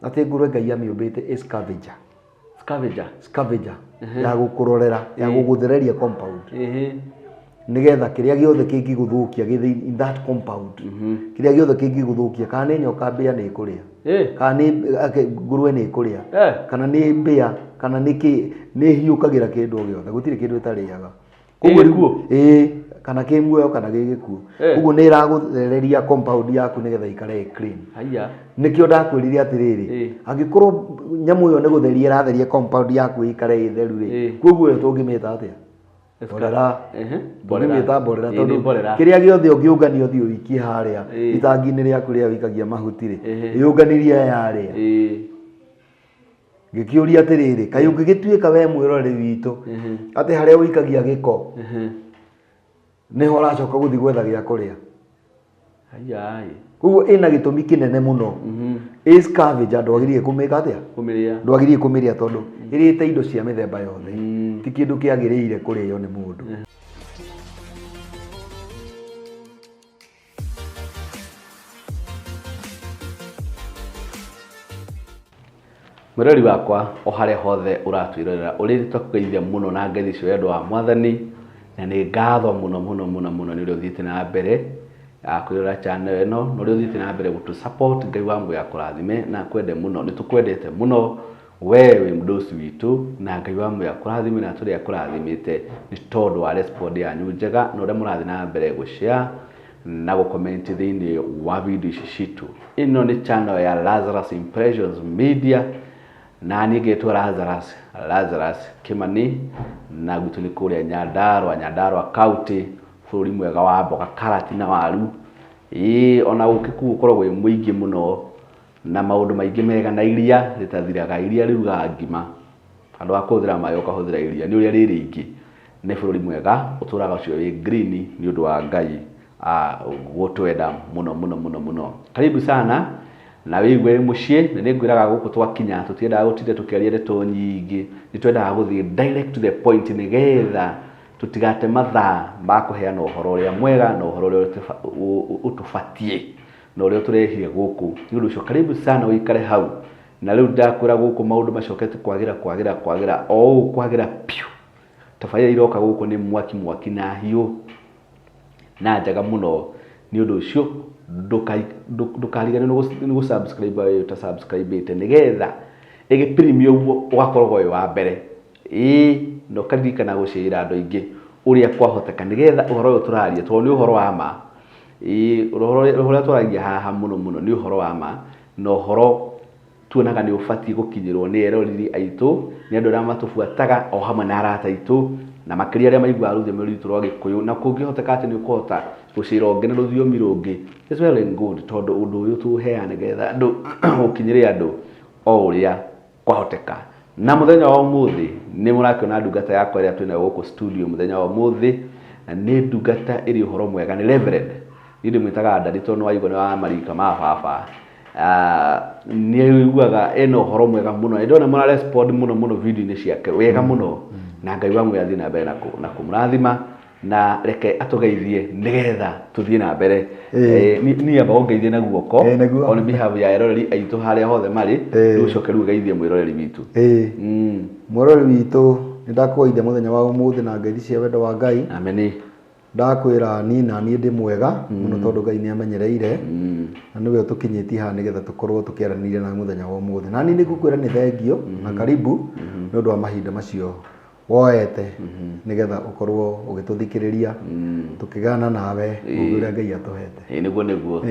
ati ngurwe Ngai amĩũmbĩte scavenger scavenger ya gukurorera ya guguthereria compound nigetha kiria giothe kingiguthukia in that compound kiria giothe kingiguthukia kana nĩ nyoka mbĩa nĩ ĩkũrĩa kana nĩ ngurwe nĩ ĩkũrĩa kana nĩ mbĩa kana nĩ hiũkagĩra kĩndũ gĩothe gũtirĩ kĩndũ ĩtarĩaga koguo kana kĩmuoyo kana gĩgĩkuũ ũguo nĩ ĩraguthereria compound yaku nigetha ikare clean haya nikio ndakwĩrire atĩrĩrĩ angĩkorwo nyamũ ĩyo nĩ gũtheria ĩratheria compound yaku ikare ĩtheru rĩ koguo tũngĩmĩta atĩa borera tondũ kĩrĩa gĩothe ũngĩũngania ũthiĩ ũikie harĩa itangi-inĩ rĩaku rĩa wĩikagia mahuti rĩ ĩũnganirie yarĩa ngĩkĩũria atĩrĩrĩ kaĩ ũngĩgĩtuĩka we mwĩroreri witũ atĩ harĩa wĩikagia gĩko nĩho ũracoka gũthiĩ gwetha gĩa kũrĩa koguo ĩna gĩtũmi kĩnene mũno scavenger ndwagĩrĩire kũmĩka atĩa ndwagĩrĩire kũmĩrĩa tondũ ĩrĩte indo cia mĩthemba yothe ti kĩndũ kĩagĩrĩire kũrĩo nĩ mũndũ mwĩrori wakwa o harĩa hothe ũratwĩrorera ũrĩ tũkũgeithia mũno na ngeithi cio wendo wa Mwathani na nĩ ngatho mũno nĩ ũrĩa ũthiĩte na mbere kwĩrora channel ĩno na ũrĩa ũthiĩte na mbere gũtũ support Ngai wa mũya kũrathime na kwende mũno nĩ tũkwendete mũno we wĩ mũndũci witũ na Ngai wa mũya kũrathime na tũrĩa kũrathimĩte nĩ tondũ wa respond yanyu njega na ũrĩa mũrathiĩ na mbere gũshare na gũcomment thĩinĩ wa video ici citũ. Ĩno nĩ channel ya Lazarus Impressions Media na niĩ ngetwo Lazarus Kimani na gwitũ nĩ kũrĩa Nyandarua County bũrũri mwega wa mboga karati na waru ona ũkĩku ũkoragwo wĩ mũingĩ mũno na maũndũ maingĩ mega na iria rĩtathiraga iria rĩruga ngima andũ a kũhũthĩra maĩ ũkahũthĩra iria nĩ ũrĩa rĩrĩ ingĩ nĩ bũrũri mwega ũtũraga ũcio wĩ green nĩ ũndũ wa Ngai gũtwenda mũno karibu sana na wĩigwe mũciĩ na nĩ ngwĩraga gũkũ twakinya tũtiendaga gũtinda tũkĩaria ndeto nyingĩ nĩ twendaga gũthiĩ direct to the point nĩgetha tutigate mathaa ma kũheana ũhoro ũrĩa mwega na ũhoro ũrĩa ũtũbatie na ũrĩa tũrehire gũkũ nĩ ũndũ ũcio karibu sana wĩikare hau na rĩu ndakwĩra gũkũ maũndũ macokete kwagĩra o kwagĩra piu tabarĩra iroka gũkũ nĩ mwaki na hiũ na njaga mũno nĩ ũndũ ũcio ndũkarigane nĩ gũsubscribe wĩ ta subscribe ĩte nĩgetha ĩgĩpremio ũguo ũgakorwo wĩ wa mbere no karirikana gũcĩra andũ aingĩ ũrĩa kwahoteka nĩgetha ũhoro ũyũ tũraria tondũ nĩ ũhoro wa ma ũhoro tũragia haha mũno nĩ ũhoro wa ma na ũhoro tuonaga nĩ ũbatiĩ gũkinyĩrwo nĩ eroreri aitũ nĩ andũ arĩa matũbuataga o hamwe na arata aitũ na makĩria arĩa maiguaga rũthiomi rwitũ rwa Gĩkũyũ na kũngĩhoteka atĩ nĩ ũkũhota gũcĩra ũngĩ na rũthiomi rũngĩ it's well and good tondũ ũndũ ũyũ tũheane nĩgetha andũ ũkinyĩre andũ o ũrĩa kwahoteka. Na muthenya wa ũmũthĩ nĩ mũrakĩona ndungata yakwa ĩrĩa twĩna gũkũ studio muthenya wa ũmũthĩ na nĩ ndungata ĩrĩ ũhoro mwega nĩ Reverend nĩ ndĩmwĩtaga Daddy tondũ waigua nĩ wa marika ma baba nĩ ugaga ena ũhoro mwega mũno ndona mũna respond mũno video-inĩ ciake wega mũno na Ngai wa mũya thiĩ na mbere na kũmũrathima na reke atũgeithie nĩgetha tũthiĩ na mbere niĩ amba ũngeithie na guoko on behalf ya eroreri aitũ harĩa hothe marĩ ũcoke rĩu geithie mwĩroreri witũ mwĩroreri witũ nĩ ndakũgeithia mũthenya wa ũmũthĩ na ngeithi cia wendo wa Ngai amen ndakwĩra niĩ ndĩ mwega mũno tondũ Ngai nĩ amenyereire na nĩwe ũtũkinyĩtie haha nĩgetha tũkorwo tũkĩaranĩria na mũthenya wa ũmũthĩ na niĩ nĩ ngũkwĩra nĩ thengio na karibu nĩ ũndũ wa mahinda macio woete nĩgetha ũkorwo ũgĩtũthikĩrĩria tũkĩgana nawe ũrĩa Ngai atũhete nĩguo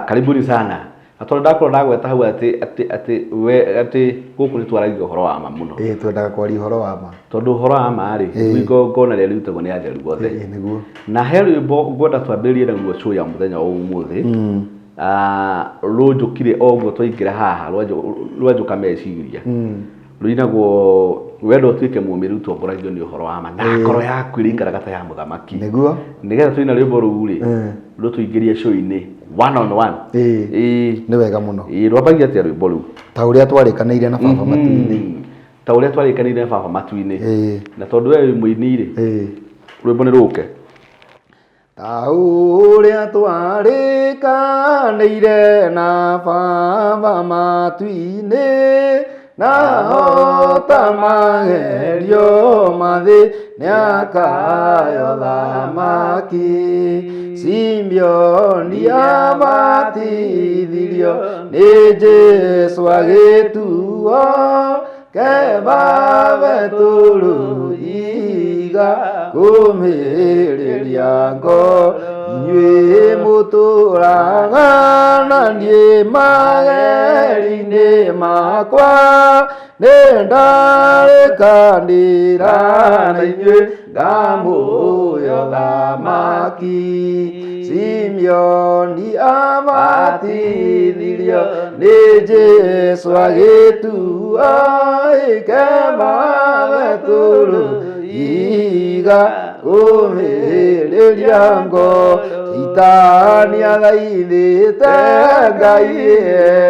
karibuni sana atoro ndakorwo ndagweta hau atĩ gũkũ nĩ twaragia ũhoro wa ma mũno twendaga kwaria ũhoro wa ma tondũ ũhoro wa ma rĩ ngona rĩrĩa rĩrutagwo nĩ atheru othe nĩguo na he rwĩmbo ngwenda twambĩrĩrie naguo show ya mũthenya wa ũmũthĩ rũnjũkire o ũguo twaingĩra haha rwanjũka meciria rũinagwo wendo tuĩke mũmĩrĩru tongoragio nĩ ũhoro wa ma na ngoro yaku ĩrĩikaraga ta ya mũthamaki nĩguo nĩgetha tũina rwĩmbo rũu rĩ rũtũingĩrie show-inĩ one on one nĩ wega mũno rwambagia atĩa rwĩmbo rũu ta ũrĩa twarĩkanĩire na baba matu-inĩ ta ũrĩa twarĩkanĩire na baba matu-inĩ na tondũ we wĩ mũini rĩ rwĩmbo nĩ rũke ta ũrĩa twarĩkanĩire na baba matu-inĩ na hota magerio mathĩ nĩakayo thamaki. Simeoni abatithirio nĩ Jesũ agĩtuo kĩbaba tũrũiga kũmĩrĩria ngoro. Inyuĩ mũtũũraga na niĩ mageri-inĩ makwa nĩndarĩkanĩra na inyuĩ ngamũyo thamaki. Simeoni abatithirio nĩ Jesũ agĩtuo kĩbaba tũrũiga kũmĩrĩria ngoro. Itani athaithĩte Ngai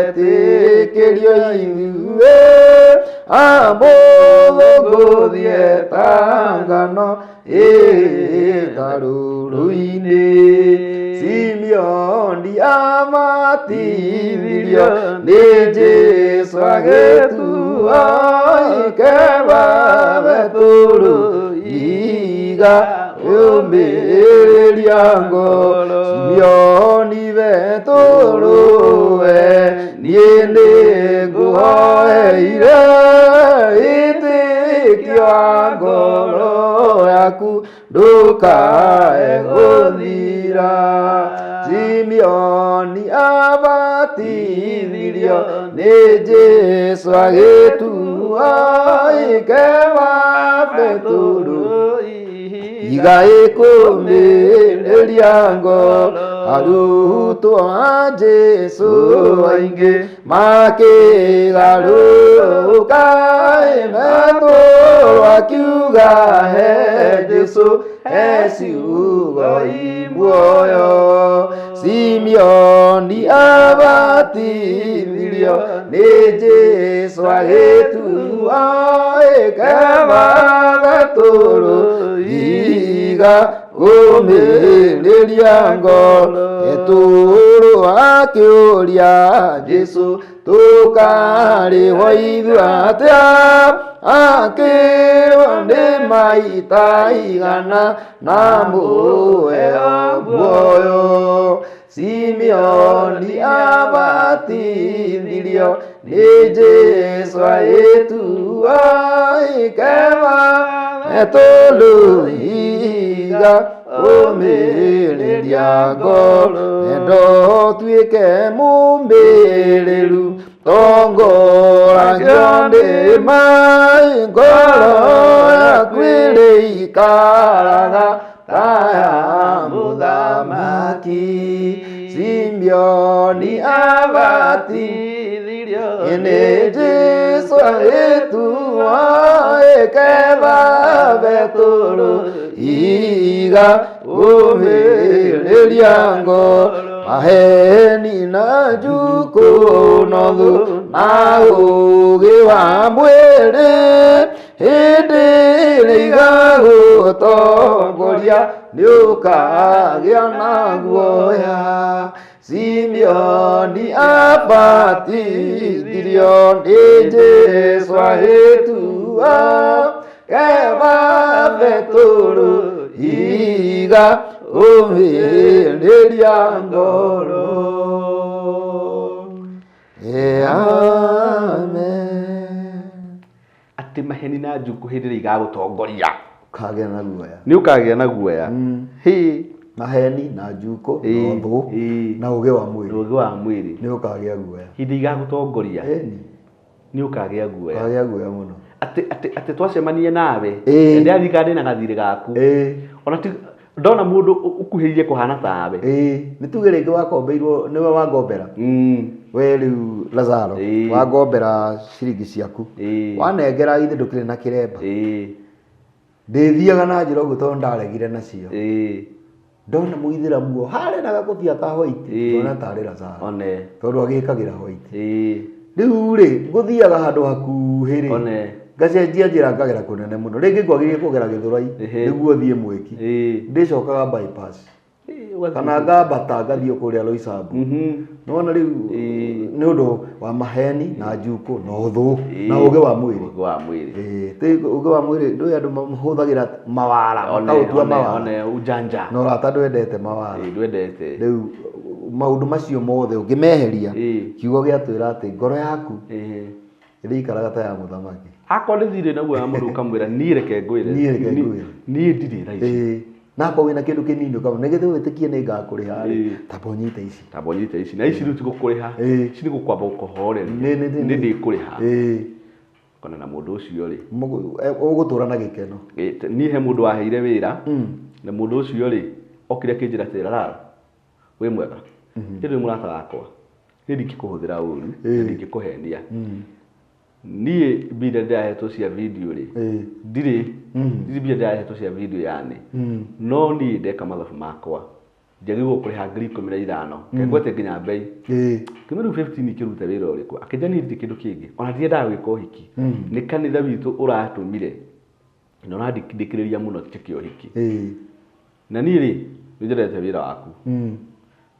etĩkĩrio ithuĩ amũthũngũthie ta ngano ĩtarũrũ-inĩ. Simeoni abatithirio nĩ Jesũ agĩtuo kĩbaba tũrũiga kũmĩrĩria ngoro. Simeoni betũrũwe niĩ nĩngũhoeire wĩtĩkio wa ngoro yaku ndũkae gũthira. Simeoni abatithirio nĩ Jesũ agĩtuo kĩbaba tũrũiga kũmĩrĩria ngoro. Arutwo a Jesũ aingĩ makĩgarũrũka metwo akiuga he Jesũ he ciugo imuoyo. Simeoni abatithirio nĩ Jesũ agĩtuo kĩbaba tũrũiga kũmĩrĩria ngoro. Etũũro akĩũria Jesũ tũkarĩhwo ithuĩ atĩa? Akĩĩrwo nĩ maita igana na muoyo muoyo. Simeoni abatithirio nĩ Jesũ agĩtuo kĩbaba tũrũiga kũmĩrĩria ngoro. Endo tuĩke mũmĩrĩru tongoragio nĩ maĩ ngoro yaku ĩrĩikaraga ta ya mũthamaki. Simeoni abatithirio nĩ Jesũ agĩtuo kĩbaba tũrũiga kũmĩrĩria ngoro. Maheni na njukũ nothũ na ũũgĩ wa mwĩrĩ hĩndĩ ĩrĩa igagũtongoria nĩũkagĩa na guoya. Simeoni abatithirio nĩ Jesũ agĩtuo kĩbaba tũrũiga kũmĩrĩria ngoro. Amen. Atĩ maheni na njukũ hĩndĩ ĩrĩa igagũtongoria ũkagĩa na guoya. Nĩũkagĩa na guoya. Maheni na njukũ nothũ na ũũgĩ wa mwĩrĩ. Ũũgĩ wa mwĩrĩ. Nĩũkagĩa guoya. Hĩndĩ igagũtongoria. Nĩũkagĩa guoya. Ũkagĩa guoya mũno. Atĩ twacemanie nawe ndĩrathika ndĩ na gathirĩ gaku. Ona ti ndona mũndũ ũkuhĩrĩirie kũhana tawe. Nĩtuge rĩngĩ wakombeirwo nĩwe wangombera. We rĩu Lazaro wangombera ciringi ciaku. Wanengera ithe ndũkĩrĩ na kĩremba. Ndĩthiaga na njĩra ũguo tondũ ndaregire nacio. Ndona mũithĩramu harĩ na gakũbia ka white ndona tarĩ Lazaro. Tondũ agĩkagĩra white. Rĩu rĩ ngũthiaga handũ hakuhĩ rĩ ngacenjia njĩra ngagera kũnene mũno. Rĩngĩ kwagĩrĩire kũgera Gĩthũrai nĩguo thiĩ Mwĩki. Ndĩcokaga bypass kana ngambata ngathio kuria Loisambu nona riu ni undu wa maheni na njuko na uthu na uge wa mwiri ti uge wa mwiri ndu andu mahuthagira mawara makautua mawara ujanja no rata ndwendete mawara ndwendete riu maundu macio mothe ungimeheria kiugo giatwira ati ngoro yaku ithikaraga ta ya muthamaki akore thire naguo ya mundu kamwira ni reke ngwire ni ndiri raici nako wina kindu kinini ukama negethe witikie ni ngakuriha tabonyite ici na ici riu tigukuriha ici ni gukwamba ukohorera ni ndikuriha kana na mundu ucio ri ugutura na gikeno ni he mundu waheire wira na mundu ucio ri okire kinjira tirara we mwega kindu murata wakwa ni ndikikuhuthira uru ni ndikikuhenia nie bida ndahetwo cia video ri ndiri bida ndahetwo cia video yani no ni ndeka mathabu makwa njagirwo kuriha 15,000 kengwete nginya bei kimiru 15 kiruta wira uriku akijani ndi kindu kingi ona ndie ndagwika uhiki ni kanitha witu uratumire no ndikiriria muno tiki uhiki na ni ri ndirete wira waku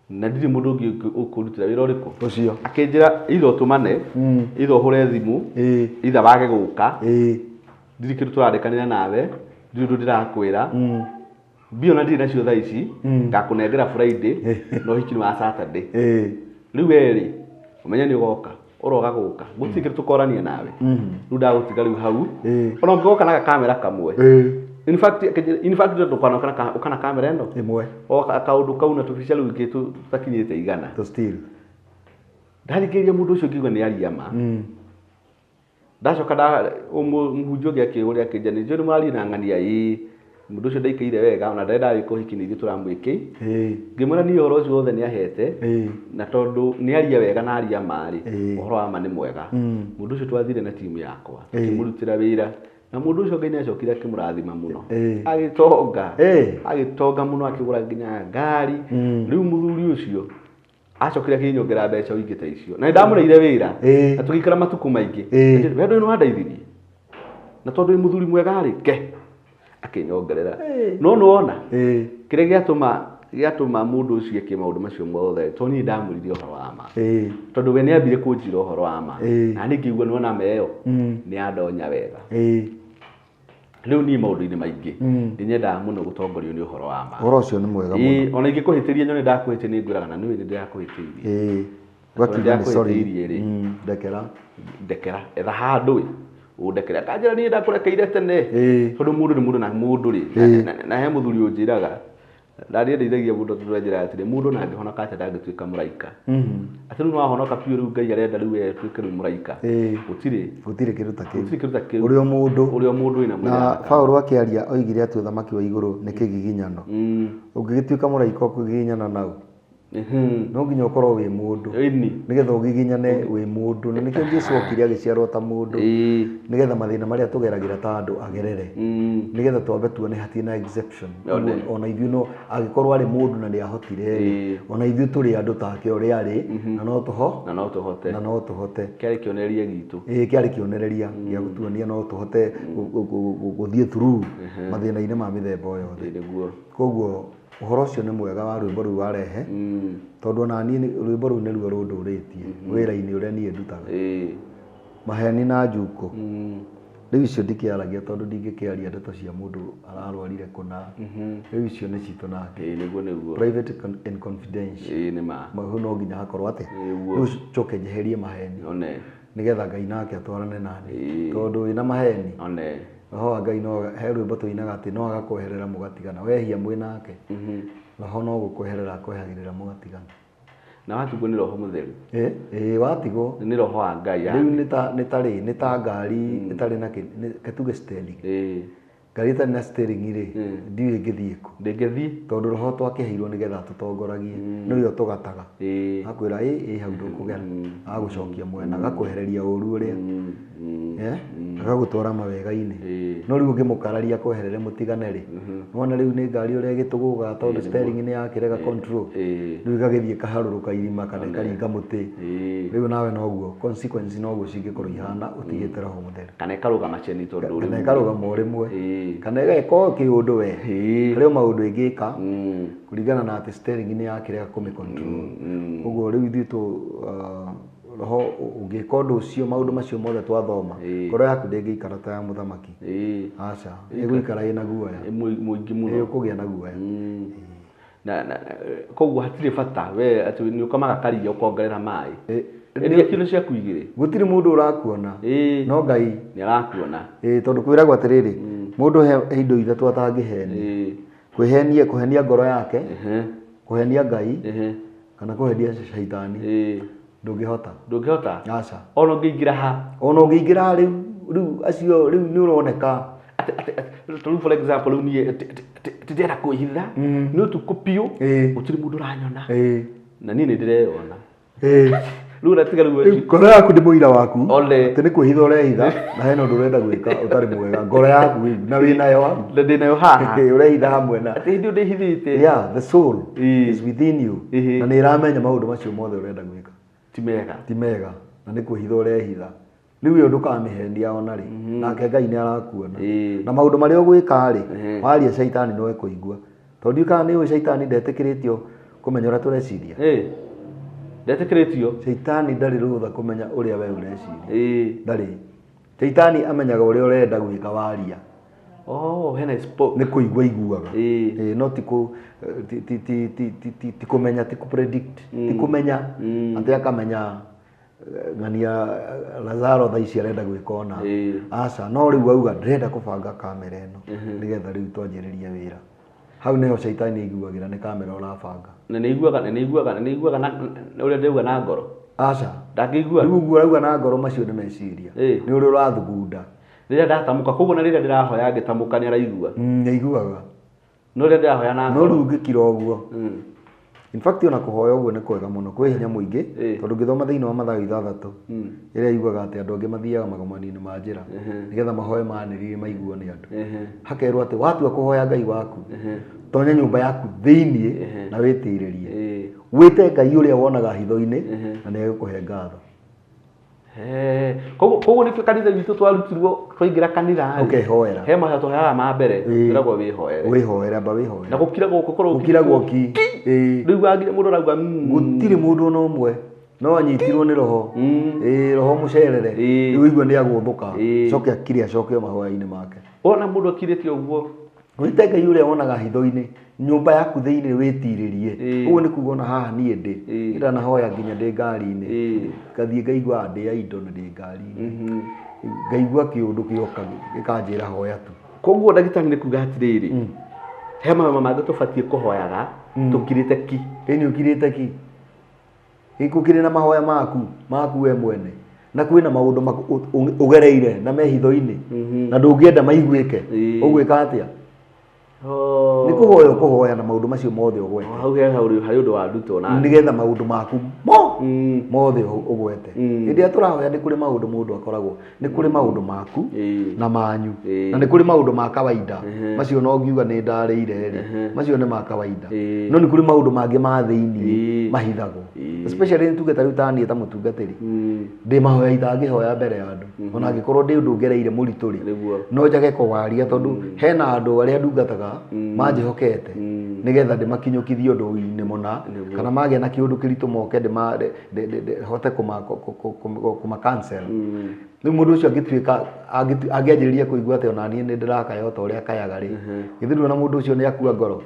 na ndiri mundu ungi ukurutira wira uriku ucio akinjira itho tumane itho hure thimu itha wage guka ndiri kindu turarekanira nawe ndiri ndirakwira bio na ndiri nacio thaa ici ngakunengera Friday no hikini wa Saturday riu eri umenya ni ugoka uroga guka gutikire tukorania nawe riu ndagutiga riu hau ona ngoka na kamera kamwe in fact ukana kamera eno imwe o akaundu kau na official wiki tutakinyite igana to still ndarikiria mundu ucio ngiuga ni ariama ndacoka da muhunjio giake uria kijani ndio mwari na ngania mundu ucio ndaikaire wega ona ndenda wiko hikini ithu turamwiki ngimwira ni horo ucio wothe ni ahete na tondu ni aria wega na aria mari horo wa ma ni mwega mundu ucio twathire na timu yakwa kimurutira wira na mundu ucio ngai acokire akimurathima muno agitonga muno akigura nginya ngari riu muthuri ucio acokire akinyongera mbeca uingite icio na ndamureire wira na tugikara matuku maingi wendo ni wandaithirie na tondu ni muthuri mwega ri ke akinyongerera no nuona kire giatuma mundu ucio eke maundu macio mothe to ni ndamuririe horo wa ma tondu we ni ambire kunjira horo wa ma na ni ngigua nuona meyo ni andonya wega riu ni maundu-ini maingi ndinyenda muno gutongorio ni uhoro wa ma horo ucio ni mwega muno ona ingikuhitiria nyone ndakuhitie ni nguraga na niwe ni ndakuhitirie gwatiga sorry ndekera etha handu udekera kanjira ni ndakurekeire tene tondu mundu ni mundu na mundu ri na he muthuri unjiraga ndari ndeithagia mundu turenjera atire mundu na ngihona kate ndangituika muraika ati nu wahonoka piu riu ngai arenda riu etuike riu muraika gutire kiruta kiu urio mundu ina na Paulo akiaria oigire ati uthamaki wa iguru ni kigiginyano ungigituika muraika ukugiginyana nau no nginya ukorwo wi mundu nigetha ugiginyane wi mundu na nikio Jesu okire agiciarwo ta mundu nigetha mathina maria tugeragira ta andu agerere nigetha twambe tuone hatina exception ona ithuĩ no agikorwo ari mundu na ni ahotire ona ithuĩ turi andu take uri ari na no tuhote kiari kionereria gitu kiari kionereria gia gutuonia no tuhote guthie through mathina-ini ma mithemba yothe koguo uhoro ucio ni mwega wa rwimbo ruu warehe tondu na ni rwimbo ruu ni ruo runduritie wira-ini uria ni ndutaga maheni na njuko riu icio ndikiaragia tondu ndingikiaria ndeto cia mundu ararwarire kuna riu icio ni citu nake niguo private and confidential ni ma mahu no nginya hakorwo ate riu coke njeherie maheni nigetha ngai nake atwarane nani tondu wina maheni roho ngai no he rwimbo tuinaga ati no agakweherera mugatigana wehia mwinake roho no gukweherera akwehagirira mugatigana na watigwo ni roho mutheru watigwo ni roho wa ngai riu ni ta ngari itari na ketuge steering ngari itari na steering ri ndiwe ngithie ku ndingithie tondu roho twakiheirwo nigetha tutongoragie no yo tugataga akwira hau ndukugera agucokia mwena agakwehereria uru uria agagutwara mawega-ini no riu ngimukararia kweherere mutigane ri wona riu ni ngari uria gituguga tondu steering ni yakirega control riu igagithie kaharuruka irima kana karinga muti riu nawe noguo consequence noguo cingikorwo ihana utigite roho mutheru kana ikaruga macheni tondu kana ikaruga morimwe kana ĩgeka kĩũndũ we harĩ maũndũ ĩngĩka kũringana na atĩ steering nĩ yakĩrega kũmĩ-control. Ũguo rĩu ithuĩ roho ũngĩka ũndũ ũcio maũndũ macio mothe twathoma ngoro yaku ndĩngĩikara ta ya mũthamaki. Aca ĩgũikara ĩna guoya mũingĩ mũno, ĩkũgĩa na guoya. Na koguo hatirĩ bata we atĩ nĩ ũkamaga karia ũkongerera maĩ nĩ kilo ciaku igĩrĩ. Gũtirĩ mũndũ ũrakuona no Ngai nĩ arakuona. Tondũ kwĩragwo atĩrĩrĩ mũndũ he indo ithatũ atangĩhenia: kũhenia ngoro yake, kũhenia Ngai kana kũhenia Shaitani. Ndũngĩhota. Aca ona ũngĩingĩra ha, ona ũngĩingĩra rĩu acio rĩu nĩ ũroneka tũrũ for example rĩu niĩ ndĩrenda kwĩhitha nĩ ũtukũ biũ gũtirĩ mũndũ ũranyona na niĩ nĩ ndĩreyona rĩu natiga rĩu ngoro yaku ndĩ mũira waku atĩ nĩ kwĩhitha ũrehitha na hena ũndũ ũrenda gwĩka ũtarĩ mwega. Ngoro yaku na ndĩnayo haha ũrehitha hamwe na atĩ hĩndĩ ndĩhithĩte. Yeah, the soul is within you na nĩ ĩramenya maũndũ macio mothe ũrenda gwĩka ti mega na nĩ kwĩhitha ũrehitha. Rĩu ũyũ ndũkamĩhenia ona rĩ, nake Ngai nĩ arakuona na maũndũ marĩa ũgwĩka rĩ waria Shaitani no ekũigua. Tondũ kana nĩ ũĩ Shaitani ndetĩkĩrĩtio kũmenya ũrĩa tũreciria. Ndetĩkĩrĩtio? Shaitani ndarĩ rũtha kũmenya ũrĩa we ũreciria. Ndarĩ. Shaitani amenyaga ũrĩa ũrenda gwĩka waria. Hena spoke. Nĩ kũigua iguaga. No ti kũmenya, ti kũpredict, ti kũmenya atĩ akamenya ng'ania Lazaro thaa ici arenda gwĩka ũna. Aca no rĩu auga ndĩrenda kũbanga kamera ĩno nĩgetha rĩu twanjĩrĩrie wĩra. Hau nĩho Shaitani aiguagĩra nĩ kamera ũrabanga. Na nĩ aiguaga na ũrĩa ndĩrauga na ngoro. Aca ndangĩigua. Rĩu ũguo urauga na ngoro macio nĩ meciria nĩ ũrĩa ũrathugunda. Rĩrĩa ndatamuka koguo na rĩrĩa ndĩrahoya ngĩtamuka nĩ araigua. Nĩ aiguaga. No rĩrĩa ndĩrahoya na ngoro. No rĩu ngĩkira ũguo. In fact ona kũhoya ũguo nĩ kwega mũno kwĩ hinya mũingĩ tondũ ngĩthoma thĩinĩ wa Mathayo 6 ĩrĩa yugaga atĩ andũ angĩ mathiaga magomani-inĩ ma njĩra nĩgetha mahoe manĩrĩrie maiguo nĩ andũ. Hakerwo atĩ watua kũhoya Ngai waku tonya nyũmba yaku thĩinĩ na wĩtĩrĩrie wĩte Ngai ũrĩa wonaga hitho-inĩ na nĩ egũkũhe ngatho. Koguo nĩkĩo kanitha witũ twarutirwo twaingĩra kanitha ũkehoera. He mahoya tũheaga ma mbere twĩragwo wĩhoere amba wĩhoere na gũkira gũkũ korwo gũkira gwoki. Rĩu wagire mũndũ arauga gũtirĩ mũndũ ona ũmwe no anyitirwo nĩ roho roho mũcerere rĩu igua nĩ agũthũka coke akire acoke mahoya-inĩ make. Ona mũndũ akirĩtie ũguo wĩte Ngai ũrĩa wonaga hitho-inĩ nyũmba yaku thĩinĩ wĩtirĩrie. Ũguo nĩ kuga ona haha niĩ ndĩ ndanahoya nginya ndĩ ngari-inĩ ngathiĩ ngaigua ndĩ indo na ndĩ ngari-inĩ ngaigua kĩũndũ gĩoka gĩkanjĩra hoya tu. Koguo ndagĩtarĩ nĩ kuga atĩrĩrĩ he mahoya mangĩ tũbatiĩ kũhoyaga tũkirĩte ki. Nĩ ũkirĩte ki gĩkũkĩrĩ na mahoya maku we mwene na kwĩna maũndũ ũgereire na mehitho-inĩ na ndũngĩenda maiguĩke ũgwĩka atĩa? Nĩ kũhoya na maũndũ macio mothe ũgwete. Hau harĩ ũndũ warutwo na nĩgetha maũndũ maku mothe ũgwete. Hĩndĩ ĩrĩa tũrahoya nĩ kũrĩ maũndũ mũndũ akoragwo, nĩ kũrĩ maũndũ maku na manyu na nĩ kũrĩ maũndũ ma kawaida macio no ngiuga nĩ ndarĩire rĩ macio nĩ ma kawaida no nĩ kũrĩ maũndũ mangĩ ma thĩinĩ mahithagwo especially nĩ tuge ta rĩu taniĩ ta mũtungatĩri ndĩ mahoya itangĩhoya mbere ya andũ ona angĩkorwo ndĩ ũndũ ngereire mũritũ rĩ no njage kũwaria tondũ hena andũ arĩa ndungataga manjĩhokete nĩgetha ndĩmakinyũkithie ũndũ-inĩ mũna kana magĩa na kĩũndũ kĩritũ moke hote kũma-cancel. Rĩu mũndũ ũcio angĩtuĩka angĩanjĩrĩria kũigua atĩ ona niĩ nĩ ndĩrakaya o ta ũrĩa akayaga rĩ githĩ na mũndũ ũcio nĩ akua ngoro.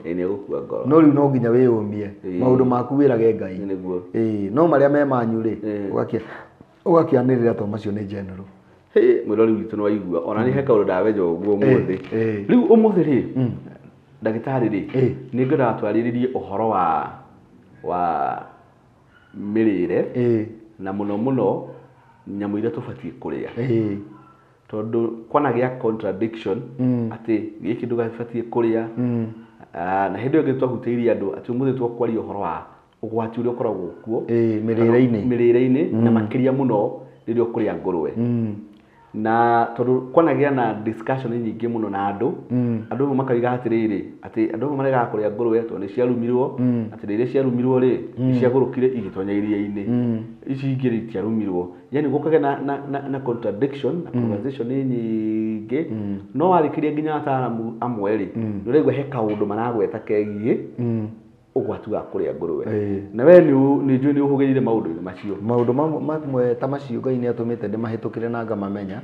No rĩu no nginya wĩyũmie maũndũ maku wĩrage Ngai no marĩa me manyu rĩ ũgakĩanĩrĩra to macio nĩ general. Mwĩrori witũ nĩ waigua ona nĩ he kaũndũ ndawenja ũguo ũmũthĩ. Rĩu ũmũthĩ rĩ ndagĩtarĩ rĩ nĩ ngwenda twarĩrĩrie ũhoro wa mĩrĩre na mũno mũno nyamũ iria tũbatiĩ kũrĩa tondũ kwanagĩa contradiction atĩ gĩkĩ ndũgabatiĩ kũrĩa na hĩndĩ ĩyo twahutĩirie andũ atĩ ũmũthĩ twakwaria ũhoro wa ũgwati ũrĩa ũkoragwo kuo mĩrĩre-inĩ na makĩria mũno rĩrĩa ũkũrĩa ngũrwe. na tondu kwanagia na discussion nyingĩ mũno na andũ andũ makaiga atirĩrĩ atĩ andũ marega kũrĩa ngũrwe to nĩ ciarumirwo atĩ rĩrĩa ciarumirwo rĩ ciagũrũkire igĩtonya iria-inĩ ici ingĩ itiarumirwo yani gũkage na contradiction na conversation nyingĩ no warĩkĩria nginya ataaramu amwe rĩ nĩ ũraigua he kaũndũ maragweta kegiĩ ũgwati wa kũrĩa ngũrwe na we nĩ njũĩ nĩ ũhũgĩrĩire maũndũ-inĩ macio maũndũ mamwe ta macio Ngai nĩ atũmĩte ndĩmahĩtũkĩre na ngamamenya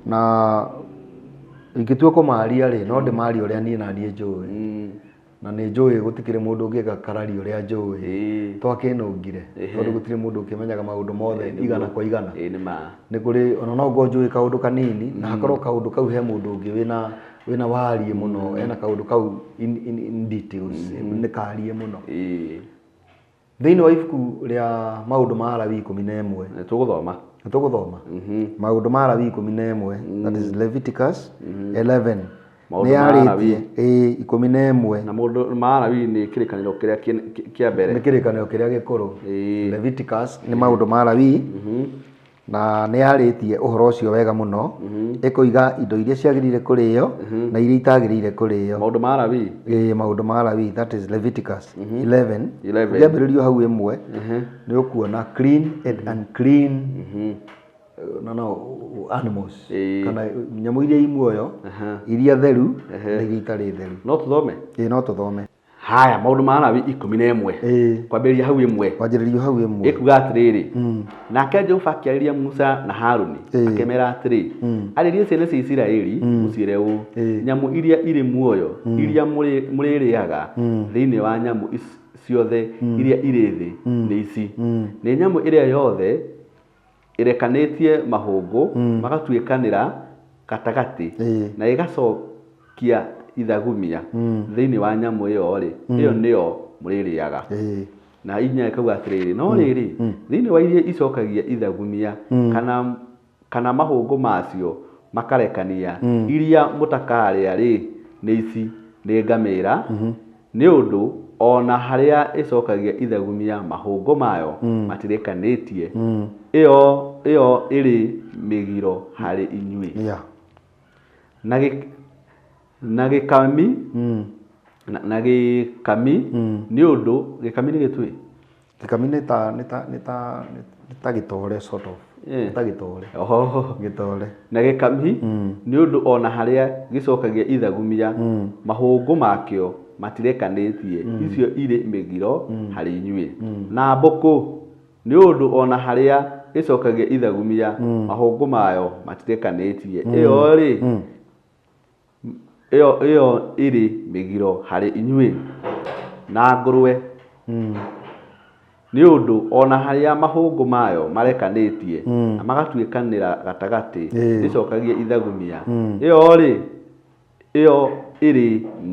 na ingĩtua kũmaria rĩ no ndĩmarie ũrĩa niĩ na niĩ njũĩ na nĩ njũĩ gũtikĩrĩ mũndũ ũngĩka karari ũrĩa njũĩ twakĩnũngire tondũ gũtirĩ mũndũ ũkĩmenyaga maũndũ mothe igana kwa igana nĩ kũrĩ ona no ngo njũĩ kaũndũ kanini na hakorwo kaũndũ kau he mũndũ ũngĩ wĩna warie mũno ena kaũndũ kau in details nĩ karie mũno thĩinĩ wa ibuku rĩa maũndũ ma Alawii 11 nĩtũgũthoma maũndũ ma Alawii 11 that is Leviticus 11 nĩ yarĩtie 11 na maũndũ ma Alawii nĩ kĩrĩkanĩro kĩrĩa kĩa mbere nĩ kĩrĩkanĩro kĩrĩa gĩkũrũ Leviticus nĩ maũndũ ma Alawii na nĩ yarĩtie ũhoro ũcio wega mũno ĩkoiga indo iria ciagĩrĩire kũrĩo na iria itagĩrĩire kũrĩo maũndũ ma Alawii maũndũ ma Alawii that is Leviticus 11 ngĩambĩrĩrio hau ĩmwe nĩ ũkuona clean and unclean no animals kana nyamũ iria imuoyo iria theru na iria itarĩ theru no tũthome no tũthome haya maũndũ ma Alawii 11 kwambĩrĩria hau ĩmwe ĩkuga atĩrĩrĩ nake Jehova akĩarĩria Musa na Haruni akĩmera atĩrĩ arĩria ciana cia Isiraeli mũciĩre ũũ nyamũ iria irĩ muoyo iria mũrĩrĩaga thĩinĩ wa nyamũ ciothe iria irĩ thĩ nĩ ici nĩ nyamũ ĩrĩa yothe ĩrekanĩtie mahũngũ magatuĩkanĩra gatagatĩ na ĩgacokia ithagumia thĩinĩ wa nyamũ ĩyo rĩ ĩyo nĩyo mũrĩrĩaga na inya ĩkauga atĩrĩrĩ no rĩrĩ thĩinĩ wa iria icokagia ithagumia kana mahũngũ macio makarekania iria mũtakarĩa rĩ nĩ ici nĩ ngamĩra nĩ ũndũ ona harĩa ĩcokagia ithagumia mahũngũ mayo matirekanĩtie ĩyo ĩrĩ mĩgiro harĩ inyuĩ na gĩkami nĩ ũndũ gĩkami nĩ gĩtũĩ gĩkami nĩ ta gĩtore sort of ta gĩtore na gĩkami nĩ ũndũ ona harĩa gĩcokagia ithagumia mahũngũ makĩo matirekanĩtie icio irĩ mĩgiro harĩ inyuĩ na mbũkũ nĩ ũndũ ona harĩa ĩcokagia ithagumia mahũngũ mayo matirekanĩtie ĩyo rĩ ĩyo ĩrĩ mĩgiro harĩ inyuĩ na ngũrwe nĩ ũndũ ona harĩa mahũngũ mayo marekanĩtie na magatuĩkanĩra gatagatĩ ĩcokagia ithagumia ĩyo rĩ ĩyo ĩrĩ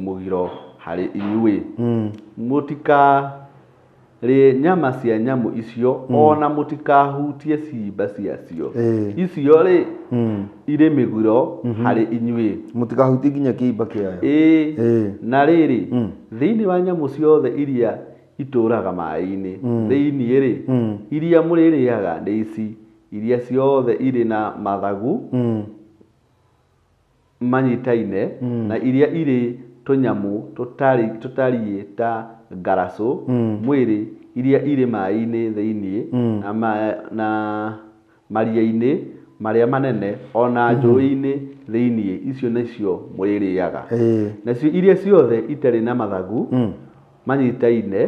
mũgiro harĩ inyuĩ mũtikarĩe nyama cia nyamũ icio ona mũtikahutie ciimba ciacio icio rĩ irĩ mĩgiro harĩ inyuĩ mũtikahutie nginya kĩimba kĩayo na rĩrĩ thĩinĩ wa nyamũ ciothe iria itũraga maĩ-inĩ thĩinĩ rĩ iria mũrĩrĩaga nĩ ici iria ciothe irĩ na mathagu manyitaine na iria irĩ tũnyamũ tũtariĩ ta ngaracũ mwĩrĩ iria irĩ maĩ-inĩ thĩinĩ na maria-inĩ marĩa manene ona njũĩ-inĩ thĩinĩ icio nĩcio mũrĩrĩaga nacio iria ciothe itarĩ na mathagu manyitaine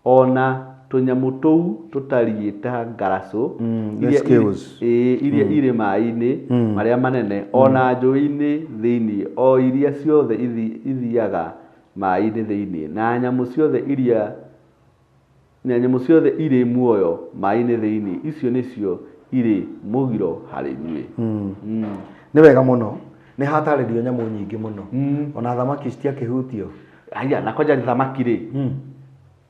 ona tũnyamũ tũu tũtariĩ ta ngaracũ iria irĩ maĩ-inĩ marĩa manene ona njũĩ-inĩ thĩinĩ o iria ciothe ithiaga maĩ-inĩ thĩinĩ na nyamũ ciothe irĩ muoyo maĩ-inĩ thĩinĩ icio nĩcio irĩ mũgiro harĩ inyuĩ nĩ wega mũno nĩ hatarĩrio nyamũ nyingĩ mũno ona thamaki citiakĩhutio aya na kwanja thamaki rĩ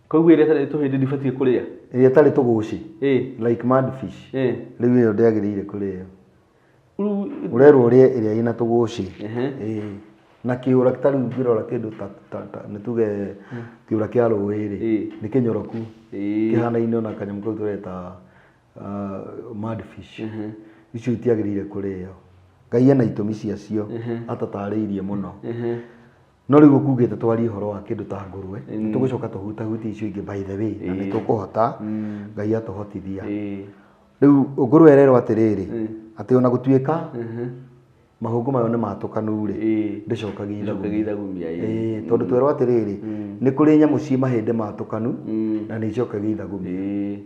koguo ĩrĩa ĩtarĩ tũhĩndĩ ndibatiĩ kũrĩa ĩrĩa ĩtarĩ tũgũci like mud fish rĩu ĩyo ndĩagĩrĩire kũrĩo ũrerwo ũrĩe ĩrĩa ĩna tũgũci na kĩũra tarĩu ngĩrora kĩndũ nĩ tuge kĩũra kĩa rũĩ rĩ nĩ kĩnyoroku kĩhanaine na kanyamũ kau tũreta mudfish icio itiagĩrĩire kũrĩo. Ngai ena itũmi ciacio atatarĩirie mũno. No rĩu ũkugĩte twarie ũhoro wa kĩndũ ta ngũrwe, tũgũcoka tũhutahutie icio ingĩ by the way, na nĩtũkũhota Ngai atũhotithia. Rĩu ngũrwe ĩrerwo atĩrĩrĩ atĩ ona gũtuĩka mahũngũ mayo nĩ matũkanu rĩ, ndĩcokagia ithagumia. Tondũ twerwo atĩrĩrĩ nĩ kũrĩ nyamũ ci mahĩndĩ matũkanu na nĩ icokagia ithagumia,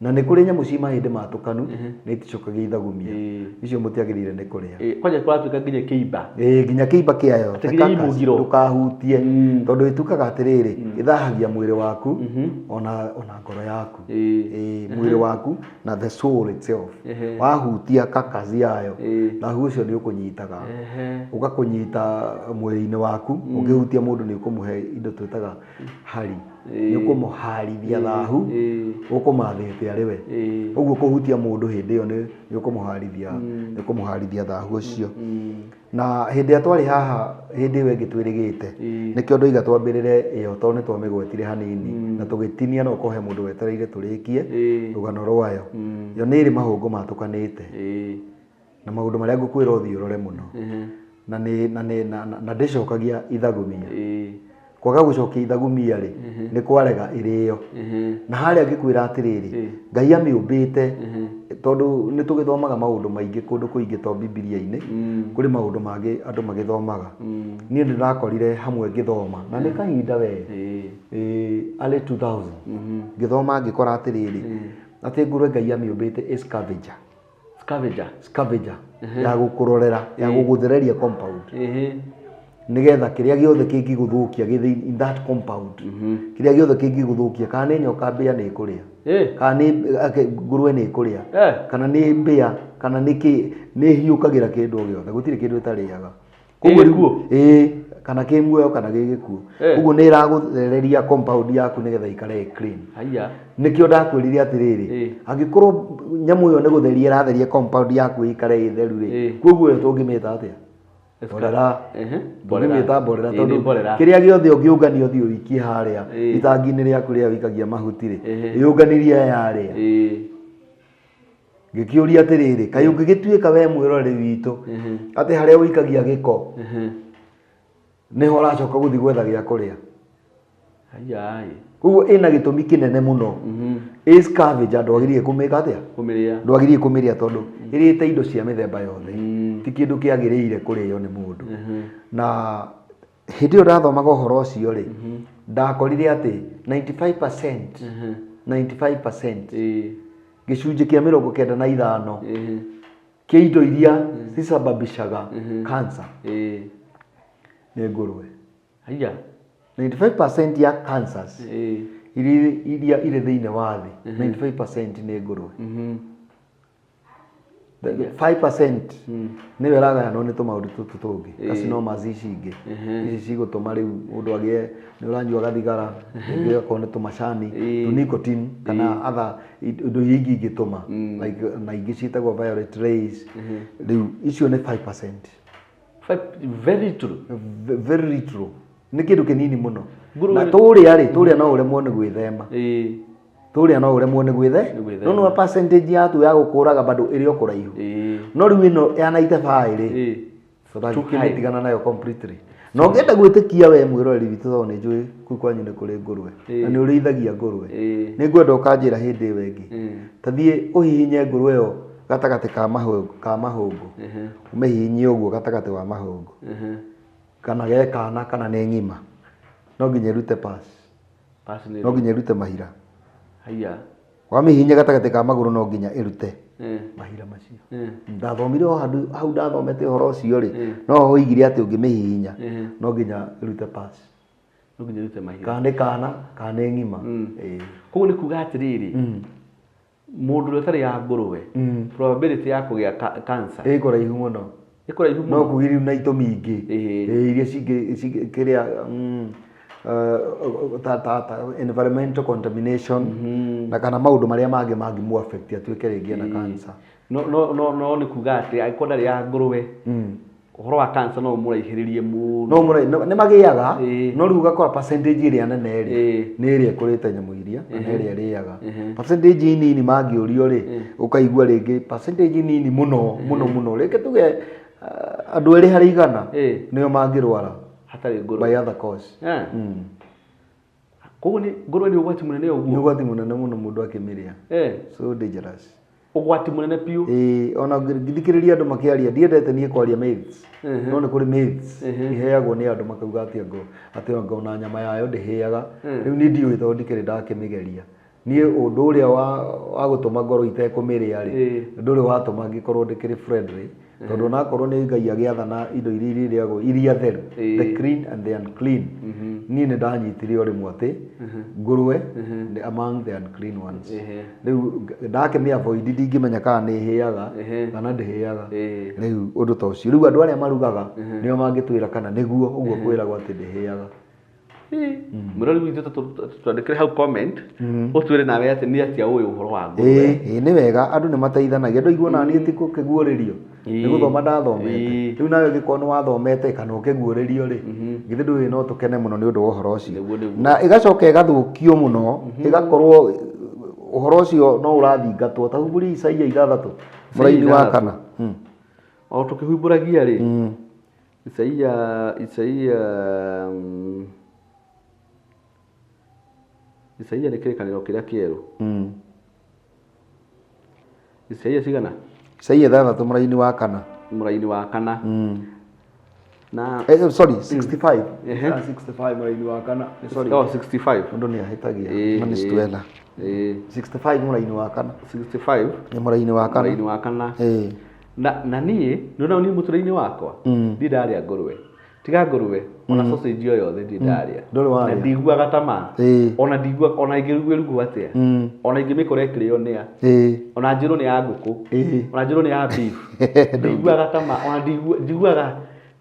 na nĩ kũrĩ nyamũ ci mahĩndĩ matũkanu na iticokagia ithagumia, icio mũtiagĩrĩire nĩ kũrĩa. Kwanja kũratuĩka nginya kĩimba, nginya kĩimba kĩayo ndũkahutie, tondũ ĩtuĩkaga atĩrĩrĩ ĩthahagia mwĩrĩ waku ona ngoro yaku, mwĩrĩ waku na the soul itself. Wahutia kakazi yayo thahu ũcio nĩ ũkũnyitaga, ũgakũnyita mwĩrĩ-inĩ waku. Ũngĩhutia mũndũ nĩ ũkũmũhe indo twĩtaga hari, nĩ ũkũmũharithia thahu, ũkũmathĩte arĩ we. Ũguo kũhutia mũndũ hĩndĩ ĩyo nĩ ũkũmũharithia thahu ũcio. Na hĩndĩ ĩrĩa twarĩ haha hĩndĩ ĩyo ĩngĩ twĩrĩgĩte, nĩkĩo ndoiga twambĩrĩre ĩyo tondũ nĩ twamĩgwetire hanini na tũgĩtinia no ũkohe mũndũ wetereire tũrĩkie rũgano rwayo. Yo nĩ ĩrĩ mahũngũ matũkanĩte na maũndũ marĩa ngũkwĩra ũthiĩ ũrore mũno, na ndĩcokagia ithagumia. Kwaga gũcokia ithagumia rĩ nĩ kwarega ĩrĩo. Na harĩa ngĩkwĩra atĩrĩrĩ Ngai amĩũmbĩte, tondũ nĩ tũgĩthomaga maũndũ maingĩ kũndũ kũingĩ to Bibilia-inĩ, kũrĩ maũndũ mangĩ andũ magĩthomaga. Niĩ nĩndakorire hamwe ngĩthoma na nĩ kahinda we early 2000 ngĩthoma ngĩkora atĩrĩrĩ atĩ ngũrwe Ngai amĩũmbĩte scavenger ya gũkũrorera, ya gũgũthereria compound, nigetha kĩrĩa gĩothe kĩngĩgũthũkia in that compound, kĩrĩa gĩothe kĩngĩgũthũkia, kana nĩ nyoka mbĩa nĩ ĩkũrĩa, kana nĩ ngũrwe nĩ ĩkũrĩa, kana nĩ mbĩa, kana nĩ hiũkagĩra kĩndũ o gĩothe, gũtirĩ kĩndũ ĩtarĩaga. Kana kĩ muoyo kana gĩ gĩkuũ. Ũguo nĩ ĩragũthereria compound yaku nĩgetha ikare clean. Nĩkĩo ndakwĩrire atĩrĩrĩ angĩkorwo nyamũ ĩyo nĩ gũtheria ĩratheria compound yaku ikare ĩtheru rĩ, koguo ĩyo tũngĩmĩta atĩa? Tũngĩmĩta mborera, tondũ kĩrĩa gĩothe ũngĩũngania ũthiĩ ũikie harĩa itangi-inĩ rĩaku rĩrĩa wĩikagia mahuti rĩ, ĩũnganirie yarĩa. Ngĩkĩũria atĩrĩrĩ kaĩ ũngĩgĩtuĩka we mwĩroreri witũ atĩ harĩa wĩikagia gĩko nĩho ũracoka gũthiĩ gwetha gĩa kũrĩa? Koguo ĩna gĩtũmi kĩnene mũno. Scavenger ndwagĩrĩire kũmĩka atĩa? Ndwagĩrĩire kũmĩrĩa, tondũ ĩrĩte indo cia mĩthemba yothe, ti kĩndũ kĩagĩrĩire kũrĩo nĩ mũndũ. Na hĩndĩ ĩyo ndathomaga ũhoro ũcio rĩ, ndakorire atĩ 95% gĩcunjĩ kĩa 95 kĩa indo iria cicababishaga cancer nĩ ngũrwe. 95% ya cancers iria irĩ thĩinĩ wa thĩ, 95% nĩ ngũrwe. 5% nĩwe ĩragayanwo nĩ tũmaũndũ tũtũ tũngĩ, carcinomas ici ingĩ, ici cigũtũma rĩu mũndũ agĩe nĩ ũranyua gathigara, ingĩ akorwo nĩ tũmacani, nicotine, kana other indo iria ingĩ ingĩtũma, na ingĩ ciĩtagwo violet rays. Rĩu icio nĩ 5%. Very little. Nĩ kĩndũ kĩnini mũno. Na tũrĩa no ũremwo nĩ gwĩthema. Tũrĩa no ũremwo nĩ gwĩthema. No percentage yatu ya gũkũraga bado ĩrĩ o kũraihu. No rĩu ĩno ya 95 rĩ, tũkĩmĩtigana nayo completely. No ngenda gwĩtĩkia we mwĩroreri witũ tondũ nĩ njũĩ kũu kwanyu nĩ kũrĩ ngũrwe na nĩ ũrĩithagia ngũrwe. Nĩ ngwenda ũkanjĩra hĩndĩ ĩyo ĩngĩ ta thiĩ ũhihinye ngũrwe ĩyo gatagatĩ ka mahũngũ, ũmĩhihinyie ũguo gatagatĩ wa mahũngũ, kana ge kana kana nĩ ng'ima, no nginya ĩrute pass, no nginya ĩrute mahira. Wamĩhihinya gatagatĩ ka magũrũ no nginya ĩrute mahira macio. Ndathomire o handũ hau ndathomete ũhoro ũcio rĩ, no hoigire atĩ ũngĩmĩhihinya no nginya ĩrute pass, no nginya ĩrute mahira, kana nĩ kana kana nĩ ng'ima. Koguo nĩ kuga atĩrĩrĩ mũndũ ũrĩa ũtarĩ ya ngũrwe probability ya kũgĩa cancer ĩ kũraihu mũno, no kugĩrĩu na itũmi ingĩ iria kĩrĩa environmental contamination na kana maũndũ marĩa mangĩ mangĩmũ affect atuĩke rĩngĩ na cancer. No nĩ kuga atĩ angĩkorwo ndarĩ ya ngũrwe uhoro wa cancer no mũraihĩrĩrie mũno no mũrai nĩ magĩaga Ĩĩ. no rĩu ũgakora percentage ĩrĩa nene rĩ Ĩĩ. nĩ ĩrĩa ĩkũrĩte nyamũ iria na ĩrĩa ĩrĩaga percentage nini mangĩũrio rĩ ũkaigua rĩngĩ percentage nini mũno mũno rĩngĩ tuge andũ erĩ harĩ igana Ĩĩ. nĩo mangĩrwara hatarĩ ngũrũwe by other cause. koguo ngũrũwe nĩ ũgwati mũnene Nĩ ũguo ũgwati mũnene mũno mũndũ akĩmĩrĩa. So dangerous. ũgwati mũnene piũ Ona ngithikĩrĩria andũ makĩaria ndiendete niĩ kwaria myths. No nĩ kũrĩ myths iheagwo nĩ andũ makauga atĩ ngona nyama yayo ndĩhĩaga. Rĩu niĩ ndiũĩ tondũ ndikĩrĩ ndakĩmĩgeria. Niĩ ũndũ ũrĩa wa gũtũma ngoro itekũmĩrĩa rĩ ndũrĩ watũma ngĩkorwo ndĩkĩrĩ friendly tondũ onakorwo nĩ Ngai agĩathana indo iria irĩagwo iria theru the clean and the unclean. Niĩ nĩ ndanyitire o rĩmwe atĩ ngũrũwe among the unclean ones. Rĩu ndakĩmĩ avoid ndingĩmenya kana nĩ ĩhĩaga kana ndĩhĩaga. Rĩu ũndũ ta ũcio rĩu andũ arĩa marugaga nĩo mangĩtwĩra kana nĩguo ũguo kwĩragwo atĩ ndĩhĩaga. mũrori witũ twandĩkĩre hau comment ũtwĩre nawe atĩ nĩ atĩa ũĩ ũhoro wa ngũrũwe. Nĩ wega andũ nĩ mateithanagia andũ iguona niĩ ti kũkĩguũrĩrio nĩ gũthoma ndathomete rĩu nawe ũngĩkorwo nĩ wathomete kana ũkĩguũrĩrio rĩ githĩ ndũĩ no tũkene mũno nĩ ũndũ wa ũhoro ũcio na ĩgacoka ĩgathũkio mũno ĩgakorwo ũhoro ũcio no ũrathingatwo ta humbũri Isaia 6 mũraini wa 4 o tũkĩhumbũragia rĩ Isaia nĩ kĩrĩkanĩro kĩrĩa kĩerũ. Isaia cigana? Isaia 6 mũraini wa 4. Mũraini wa 4. Na sorry 65. 65 mũraini wa 4. Sorry. 65. Mũndũ nĩ ahĩtagia. Manistwela. 65 mũraini wa 4. 65 nĩ mũraini wa 4. Mũraini wa 4. Na niĩ niĩ mũtũrĩinĩ wakwa ndarĩa ngũrũwe. Tiga ngũrũwe ona sausage o yothe ndarĩa. Na ndiguaga tama. Ona ndiguaga ona ingĩruguo atĩa. Ona ingĩmĩkora ĩkĩrĩo nĩa. Ona njĩrwo nĩ ya ngũkũ. Ona njĩrwo nĩ ya beef. Ndiguaga tama ona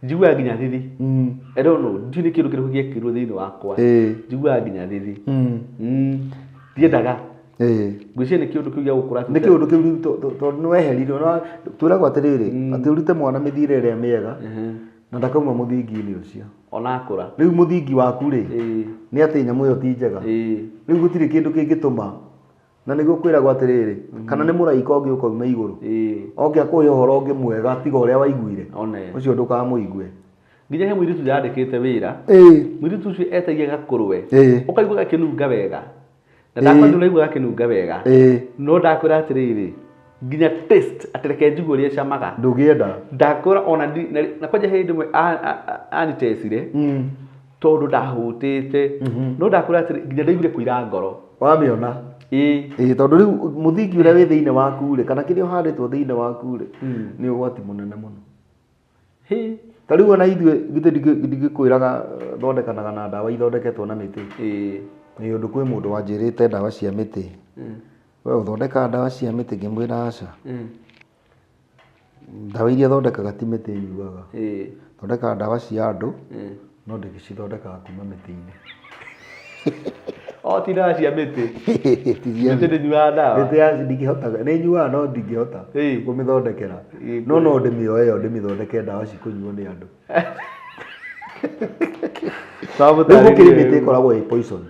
njiguaga nginya thithi. I don't know ndiũ nĩ kĩndũ kĩrĩkũ gĩekĩrwo thĩinĩ wakwa. Njiguaga nginya thithi. Ndiendaga. Gwĩciria nĩ kĩndũ kĩu gĩa gũkũra. Nĩ kĩndũ kĩu tondũ nĩ weheririo twĩragwo atĩrĩrĩ atĩ ũrute mwana mĩthiĩre ĩrĩa mĩega na ndakauma mũthingi-inĩ ũcio ona akũra. Rĩu mũthingi waku rĩ nĩ atĩ nyamũ ĩyo ti njega. Rĩu gũtirĩ kĩndũ kĩngĩtũma na nĩguo kwĩragwo atĩrĩrĩ kana nĩ mũraika ũngĩ ũkauma igũrũ oke akũhe ũhoro ũngĩ mwega tiga ũrĩa waiguire ũcio ndũkamũigue. Nginya he mũirĩtu yandĩkĩte wĩra mũirĩtu ũcio etagia gakũrũwe ũkaigua gakĩnunga wega na ndakwenda ũraigua gakĩnunga wega no ndakwĩra atĩrĩrĩ nginya taste atereke njiguo ũrĩa camaga ndũngĩenda ndakwĩra ona na kwanja hĩndĩ ĩmwe anitecire tondũ ndahũtĩte no ndakwĩra atĩrĩ nginya ndaiguire kũira ngoro wamĩona. Tondũ rĩu mũthingi ũrĩa wĩ thĩinĩ waku rĩ kana kĩrĩa ũhandĩtwo thĩinĩ waku rĩ nĩ ũgwati mũnene mũno. Ta rĩu ona ithuĩ githĩ ndigĩkwĩraga thondekanaga na ndawa ithondeketwo na mĩtĩ. Nĩ ũndũ kwĩ mũndũ wanjĩrĩte ndawa cia mĩtĩ. We ũthondekaga ndawa cia mĩtĩ ngĩmwĩra aca. Ndawa iria thondekaga ti mĩtĩ nyuaga. Thondekaga ndawa cia andũ no ndĩgĩcithondekaga kuma mĩtĩ-inĩ. Ti ndawa cia mĩtĩ. Mĩtĩ ndĩnyuaga ndawa. Mĩtĩ ya ndingĩhotaga nĩ nyuaga no ndingĩhota kũmĩthondekera. No ndĩmĩoe ndĩmĩthondeke ndawa cikũnyuo nĩ andũ. Rĩu gũkĩrĩ mĩtĩ ĩkoragwo ĩ poison.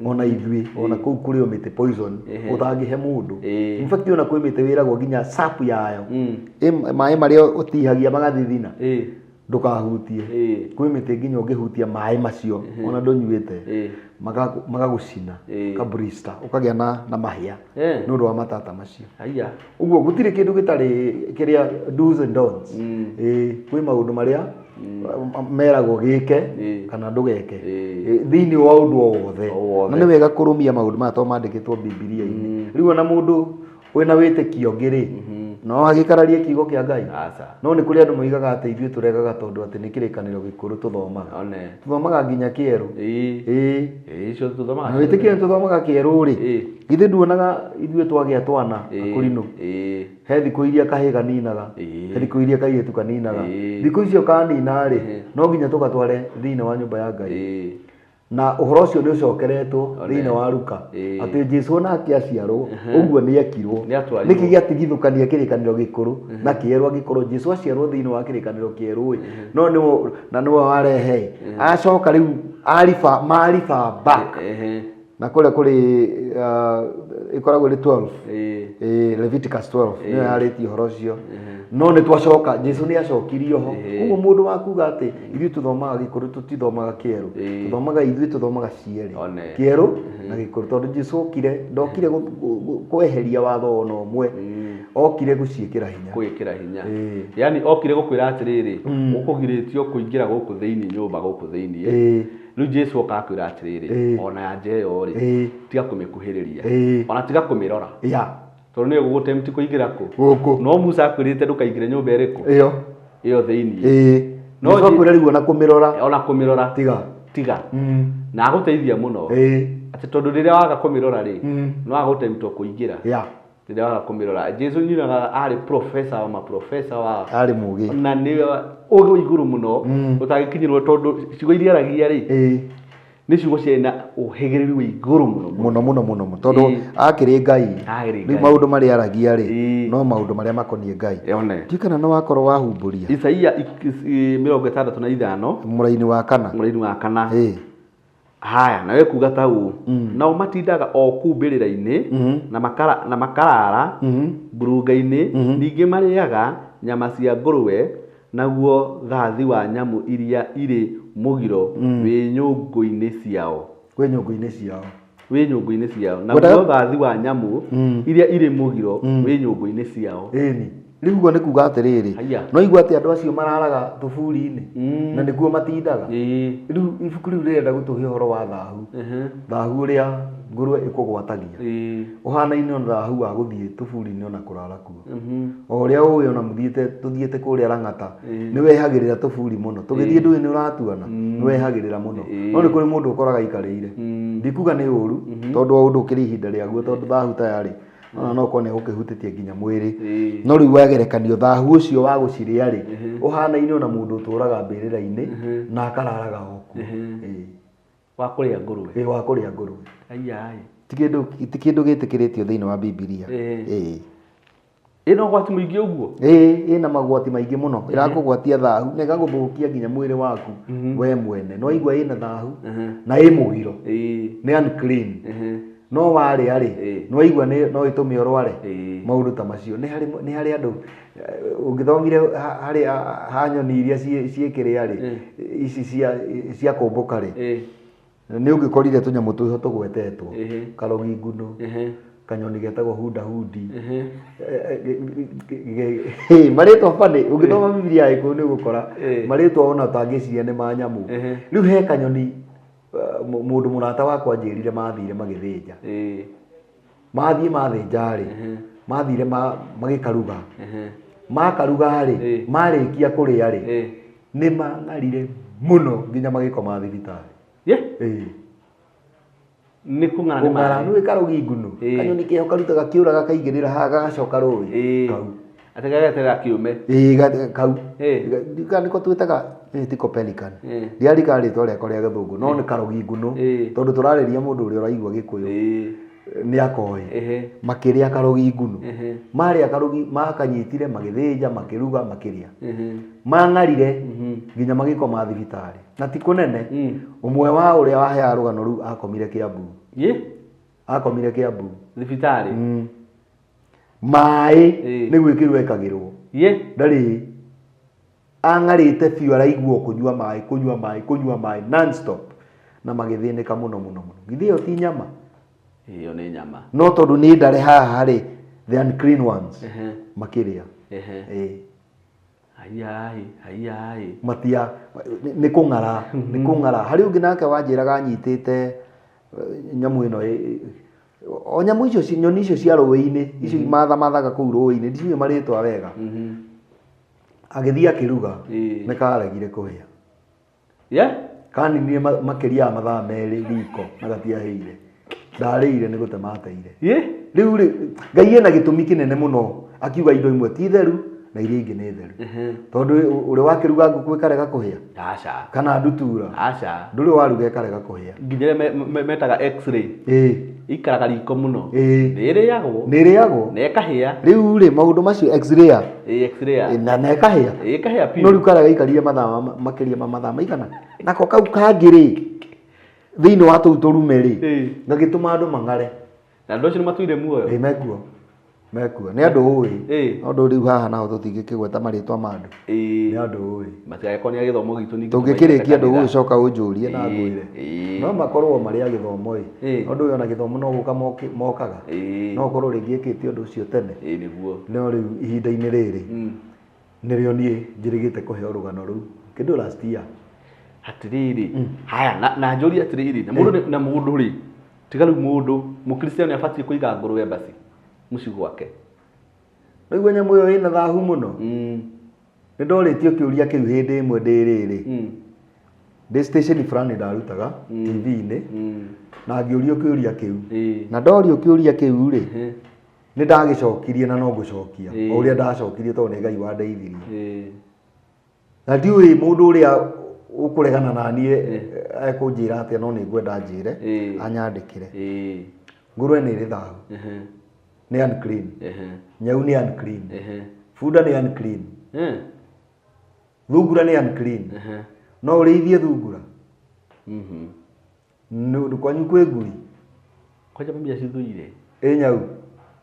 Ona ithuĩ ona kũu kũrĩ o mĩtĩ poison ũtangĩhe mũndũ. In fact ona kwĩ mĩtĩ wĩragwo nginya sap yayo maĩ marĩa ũtihagia magathithina ndũkahutie. Kwĩ mĩtĩ nginya ũngĩhutia maĩ macio ona ndũnyuĩte magagũcina ka blister ũkagĩa na mahĩa nĩ ũndũ wa matata macio. Ũguo gũtirĩ kĩndũ gĩtarĩ kĩrĩa do's and don'ts. Kwĩ maũndũ marĩa meragwo gĩke kana ndũgeke thĩinĩ wa ũndũ o wothe na nĩ wega kũrũmia maũndũ maya to mandĩkĩtwo Bibilia-inĩ. Rĩu ona mũndũ wĩna wĩtĩkio ũngĩ rĩ no agĩkararie kiugo kĩa Ngai. No nĩ kũrĩ andũ moigaga atĩ ithuĩ tũregaga tondũ atĩ nĩ kĩrĩkanĩro gĩkũrũ tũthomaga nginya kĩerũ. Na wĩtĩkio nĩ tũthomaga kĩerũ rĩ githĩ nduonaga ithuĩ twagĩa twana akũrinũ he thikũ iria kahĩ kaninaga he thikũ iria kairĩtu kaninaga thikũ icio kanina rĩ no nginya tũgatware thĩinĩ wa nyũmba ya Ngai. na uhoro ucio ni ucokeretwo thiini wa Luka ati Jesu ona akiaciarwo uguo ni ekirwo niki giatigithukania kirikaniro gikuru na kieru agikorwo Jesu aciarwo thiini wa kirikaniro kieru no ni warehe acoka riu marifa back na kuri ikoragwo ri 12 Leviticus 12 ni yariti uhoro ucio no ni twacoka Jesu ni acokirio ho uguo mundu wakuga ati ithu tuthomaga gikuru tutithomaga kieru tuthomaga ithu tuthomaga cieri kieru na gikuru tondu Jesu okire ndokire kweheria watho ono mwe okire guciikira hinya yani okire gukwira atiriri ukugiritio kuingira guku thiini nyumba guku thiini riu Jesu okakwira atiriri ona yanje yo ri tiga kumikuhiriria ona tiga kumirora tondu ni gugutemti kuingira ku no Musa akwirite ndukaingire nyumba iriku iyo thiini no akwira riu ona kumirora tiga na aguteithia muno ati tondu riria waga kumirora ri no agutemtwo kuingira riria waga kumirora Jesu nyiraga ari professor wa maprofessor wa ari mugi na ni ugo iguru muno utagikinyirwo tondu cigo iria aragia ri ni cigo ciena uhigiriri wa iguru muno tondu akiri ngai ni maundu mari aragia ri no maundu maria makonie ngai tikana no wakorwo wahumburia Isaia 65 muraini wa kana haya nawe kuga ta u na matindaga o kumbirira-ini na makarara burunga-ini ningi mariaga nyama cia nguruwe naguo thathi wa nyamu iria iri mugiro wi nyungu-ini ciao naguo thathi wa nyamu iria iri mugiro wi nyungu-ini ciao riu go ni kuga atiriri no igwa ati andu acio mararaga tuburi-ini na niguo matindaga riu ibuku riu rirenda gutuhe horo wa thahu uria nguruwe ikugwatagia uhana-ini ona thahu wa guthie tuburi-ini ona kurara kuo o uria uwi ona tuthiete kuria Lang'ata ni wehagirira tuburi muno tugithie ndui ni uratuana ni wehagirira muno no ni kuri mundu ukoraga ikarire ndikuga ni uru tondu wa undu ukiri ihinda riaguo tondu thahu tayari no kone ukihutitie nginya mwiri no riu wagerekanio thahu ucio wa guciria ri uhana-ini ona mundu uturaga mbirira-ini na akararaga oku wa kuria nguruwe ti kindu gitikiritio thiini wa Biblia ino gwati muingi uguo ina magwati maingi muno irakugwatia thahu na igaguthukia nginya mwiri waku we mwene no igwa ina thahu na mugiro ni unclean no wari ari no igwa no itumi orware maundu ta macio ni hari andu ungithomire hari hanyoni iria ciikire ari ici cia kumbuka ri ni ungikorire tunyamu tuho tugwetetwo karogi ngunu kanyoni getagwo hudahudi maritwa bani ungithoma Biblia iko ni gukora maritwa ona tangiciria ni ma nyamu riu he kanyoni mundu murata wakwa njirire mathire magithinja mathinja ri mathire magikaruga makaruga ri marikia kuria ri ni mang'arire muno nginya magikoma thibitari ni kung'ara ni karogi ngunu kanyoni keho karutaga kiuraga kaigirira ha gagacoka rui kau atagagatera kiume kau niko twitaga tiko pelican ndiari karitwa riako ria githungu no ni karogi ngunu tondu turariria mundu uria uraigua gikuyu ni akoi makiria karogi ngunu maria karogi makanyitire magithinja makiruga makiria mang'arire nginya magikoma thibitari na ti kunene umwe wa uria wahea rugano ru akomire Kiambu thibitari mai ni gwikirwe ekagirwo ndari ang'arite biu araigua kunyua mai non stop na magithinika muno githio ti nyama iyo ni nyama no tondu ni ndare haha ri the unclean ones makiria ayai matia ni kung'ara hari ungi nake wanjiraga anyitite nyamu ino o nyamu icio nyoni icio cia rũĩ-inĩ icio mathaga kũu rũĩ-inĩ ndiciũĩ marĩtwa wega agĩthiĩ akĩruga nĩ karegire kũhĩa kaninie makĩria ya mathaa merĩ riko na gatiahĩire ndarĩire nĩ gũte mateire rĩu Ngai ena gĩtũmi kĩnene mũno akiuga indo imwe ti theru na iria ingĩ nĩ theru tondũ ũrĩ wakĩruga ngũkũ ĩkarega kũhĩa aca kana ndutura aca ndũrĩ waruga ĩkarega kũhĩa nginya metaga x-ray ikaraga riko mũno nĩ ĩrĩagwo na ĩkahĩa rĩu rĩ maũndũ macio x-ray na ĩkahĩa ĩkahĩa no rĩu karega ikarire mathaa makĩria ma mathaa maigana nako kau kangĩ rĩ thĩinĩ wa tũu tũrume rĩ gagĩtũma andũ mang'are na andũ acio nĩ matuire muoyo mekuo nĩ andũ ũĩ no ndũ rĩu haha naho tũtingĩkĩgweta marĩtwa ma andũ nĩ andũ ũĩ matigagĩkorwo nĩ agĩthomo gitũ ningĩ tũngĩkĩrĩkia andũ gũgĩcoka ũnjũrie na ngwĩre no makorwo marĩ a gĩthomo ĩ no ndũ ona gĩthomo no gũka mokaga no ũkorwo rĩngĩ ĩkĩte ũndũ ũcio tene no rĩu ihinda-inĩ rĩrĩ nĩrĩo niĩ njĩrĩgĩte kũheo rũgano rũu kĩndũ last year atiriri haya na njũria atiriri na mũndũ rĩ tiga rĩu mũndũ mũkristiano abatie kũiga ngũrũwe basi mũciĩ gwake rĩu nyamũ ĩyo ĩna thahu mũno nĩ ndorĩtio kĩũria kĩu hĩndĩ ĩmwe ndĩrĩrĩ ndĩ station fulani ndarutaga TV-inĩ na ngĩũrio kĩũria kĩu na ndorio kĩũria kĩu rĩ nĩ ndagĩcokirie na no ngũcokia o ũrĩa ndacokirie tondũ nĩ Ngai wandeithirie na ndiũĩ mũndũ ũrĩa ũkũregana na niĩ ekũnjĩra atĩa no nĩ ngwenda njĩre anyandĩkĩre ngũrũwe nĩ ĩrĩ thahu nĩ unclean nyau nĩ unclean bunda nĩ unclean thungura nĩ unclean no ũrĩithie thungura kwanyu kwĩ ngui kwanja mami acithuire nyau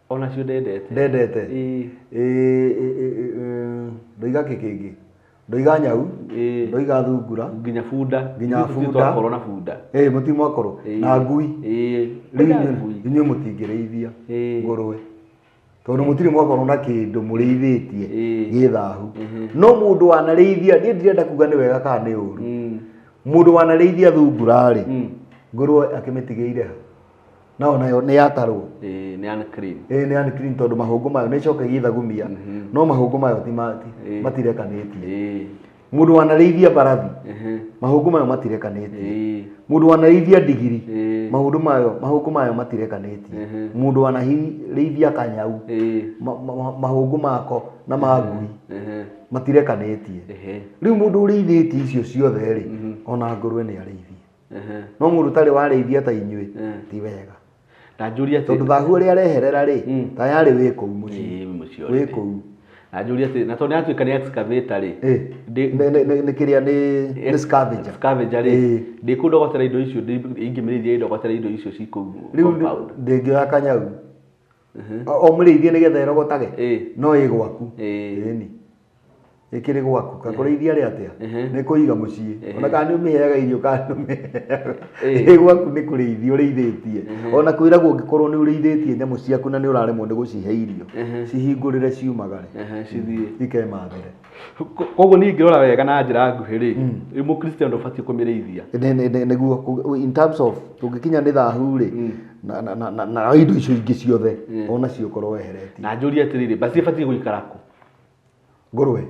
onacio ndendete ndoiga kĩkĩngĩ ndoiga nyau ndoiga thungura nginya bunda korwo na bunda mũtimwakorwo na ngui inyuĩ mũtingĩrĩithia ngũrũwe tondũ mũtirĩ mwakorwo na kĩndũ mũrĩithĩtie gĩ thahu no mũndũ wanarĩithia niĩ ndirenda kuga nĩ wega kana nĩ ũru mũndũ wanarĩithia thungura rĩ ngũrũwe akĩmĩtigĩire ha na onayo nĩ yatarwo nĩ unclean nĩ unclean tondũ mahũngũ mayo nĩ ĩcokagia ithagumia no mahũngũ mayo matirekanĩtie mũndũ wanarĩithia mbarathi mahũngũ mayo matirekanĩtie mũndũ wanarĩithia ndigiri mahũngũ mayo matirekanĩtie mũndũ wanarĩithia kanyau mahũngũ mako na magui matirekanĩtie rĩu mũndũ ũrĩithĩtie icio ciothe rĩ ona ngũrũwe nĩ arĩithie no mũndũ tarĩ warĩithia ta inyuĩ ti wega na njũria tondũ thahu ũrĩa areherera rĩ tayarĩ wĩ kũu mũciĩ wĩ kũu na njũria atĩ na tondũ nĩ atuĩka nĩ excavator rĩ nĩ kĩrĩa nĩ scavenger rĩ ndĩkũndogotera indo icio ingĩmĩrĩithia indogotera indo icio ci kũu rĩu ndĩngĩoya kanyau o mũrĩithie nĩgetha ĩrogotage no ĩ gwaku ĩni ĩkĩrĩ gwaku kakũrĩithia rĩ atĩa nĩ kũiga mũciĩ ona kana nĩ ũmĩheaga irio kana ĩ gwaku nĩ kũrĩithia ũrĩithĩtie ona kwĩragwo ũngĩkorwo nĩ ũrĩithĩtie nyamũ ciaku na nĩ ũraremwo nĩ gũcihe irio cihingũrĩre ciumagare cithiĩ ikemathĩre koguo niĩ ingĩrora wega na njĩra nguhĩ rĩ mũkristiano ndũbatiĩ kũmĩrĩithia nĩguo in terms of tũngĩkinya nĩ thahu rĩ na indo icio ingĩ ciothe onacio ũkorwo weheretie na njũria atĩrĩrĩ basi ĩbatiĩ gũikara kũ ngũrũwe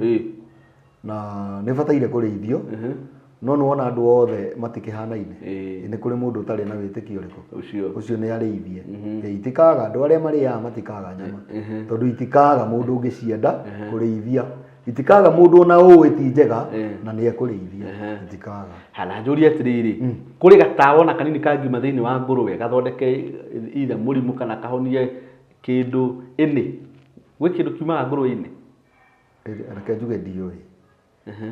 na nĩ bataire kũrĩithio no nĩ wona andũ othe matikĩhanaine nĩ kũrĩ mũndũ ũtarĩ na wĩtĩkio ũrĩkũ ũcio nĩ arĩithie itikaga andũ arĩa marĩaga matikaga nyama tondũ itikaga mũndũ ũngĩcienda kũrĩithia itikaga mũndũ ona ũĩ ti njega na nĩ ekũrĩithia itikaga hana njũria atĩrĩrĩ kũrĩ gatawa na kanini kangiuma thĩinĩ wa ngũrũwe gathondeke either mũrimũ kana kahonie kĩndũ ĩnĩ gwĩ kĩndũ kiumaga ngũrũwe-inĩ reke njuge ndiũĩ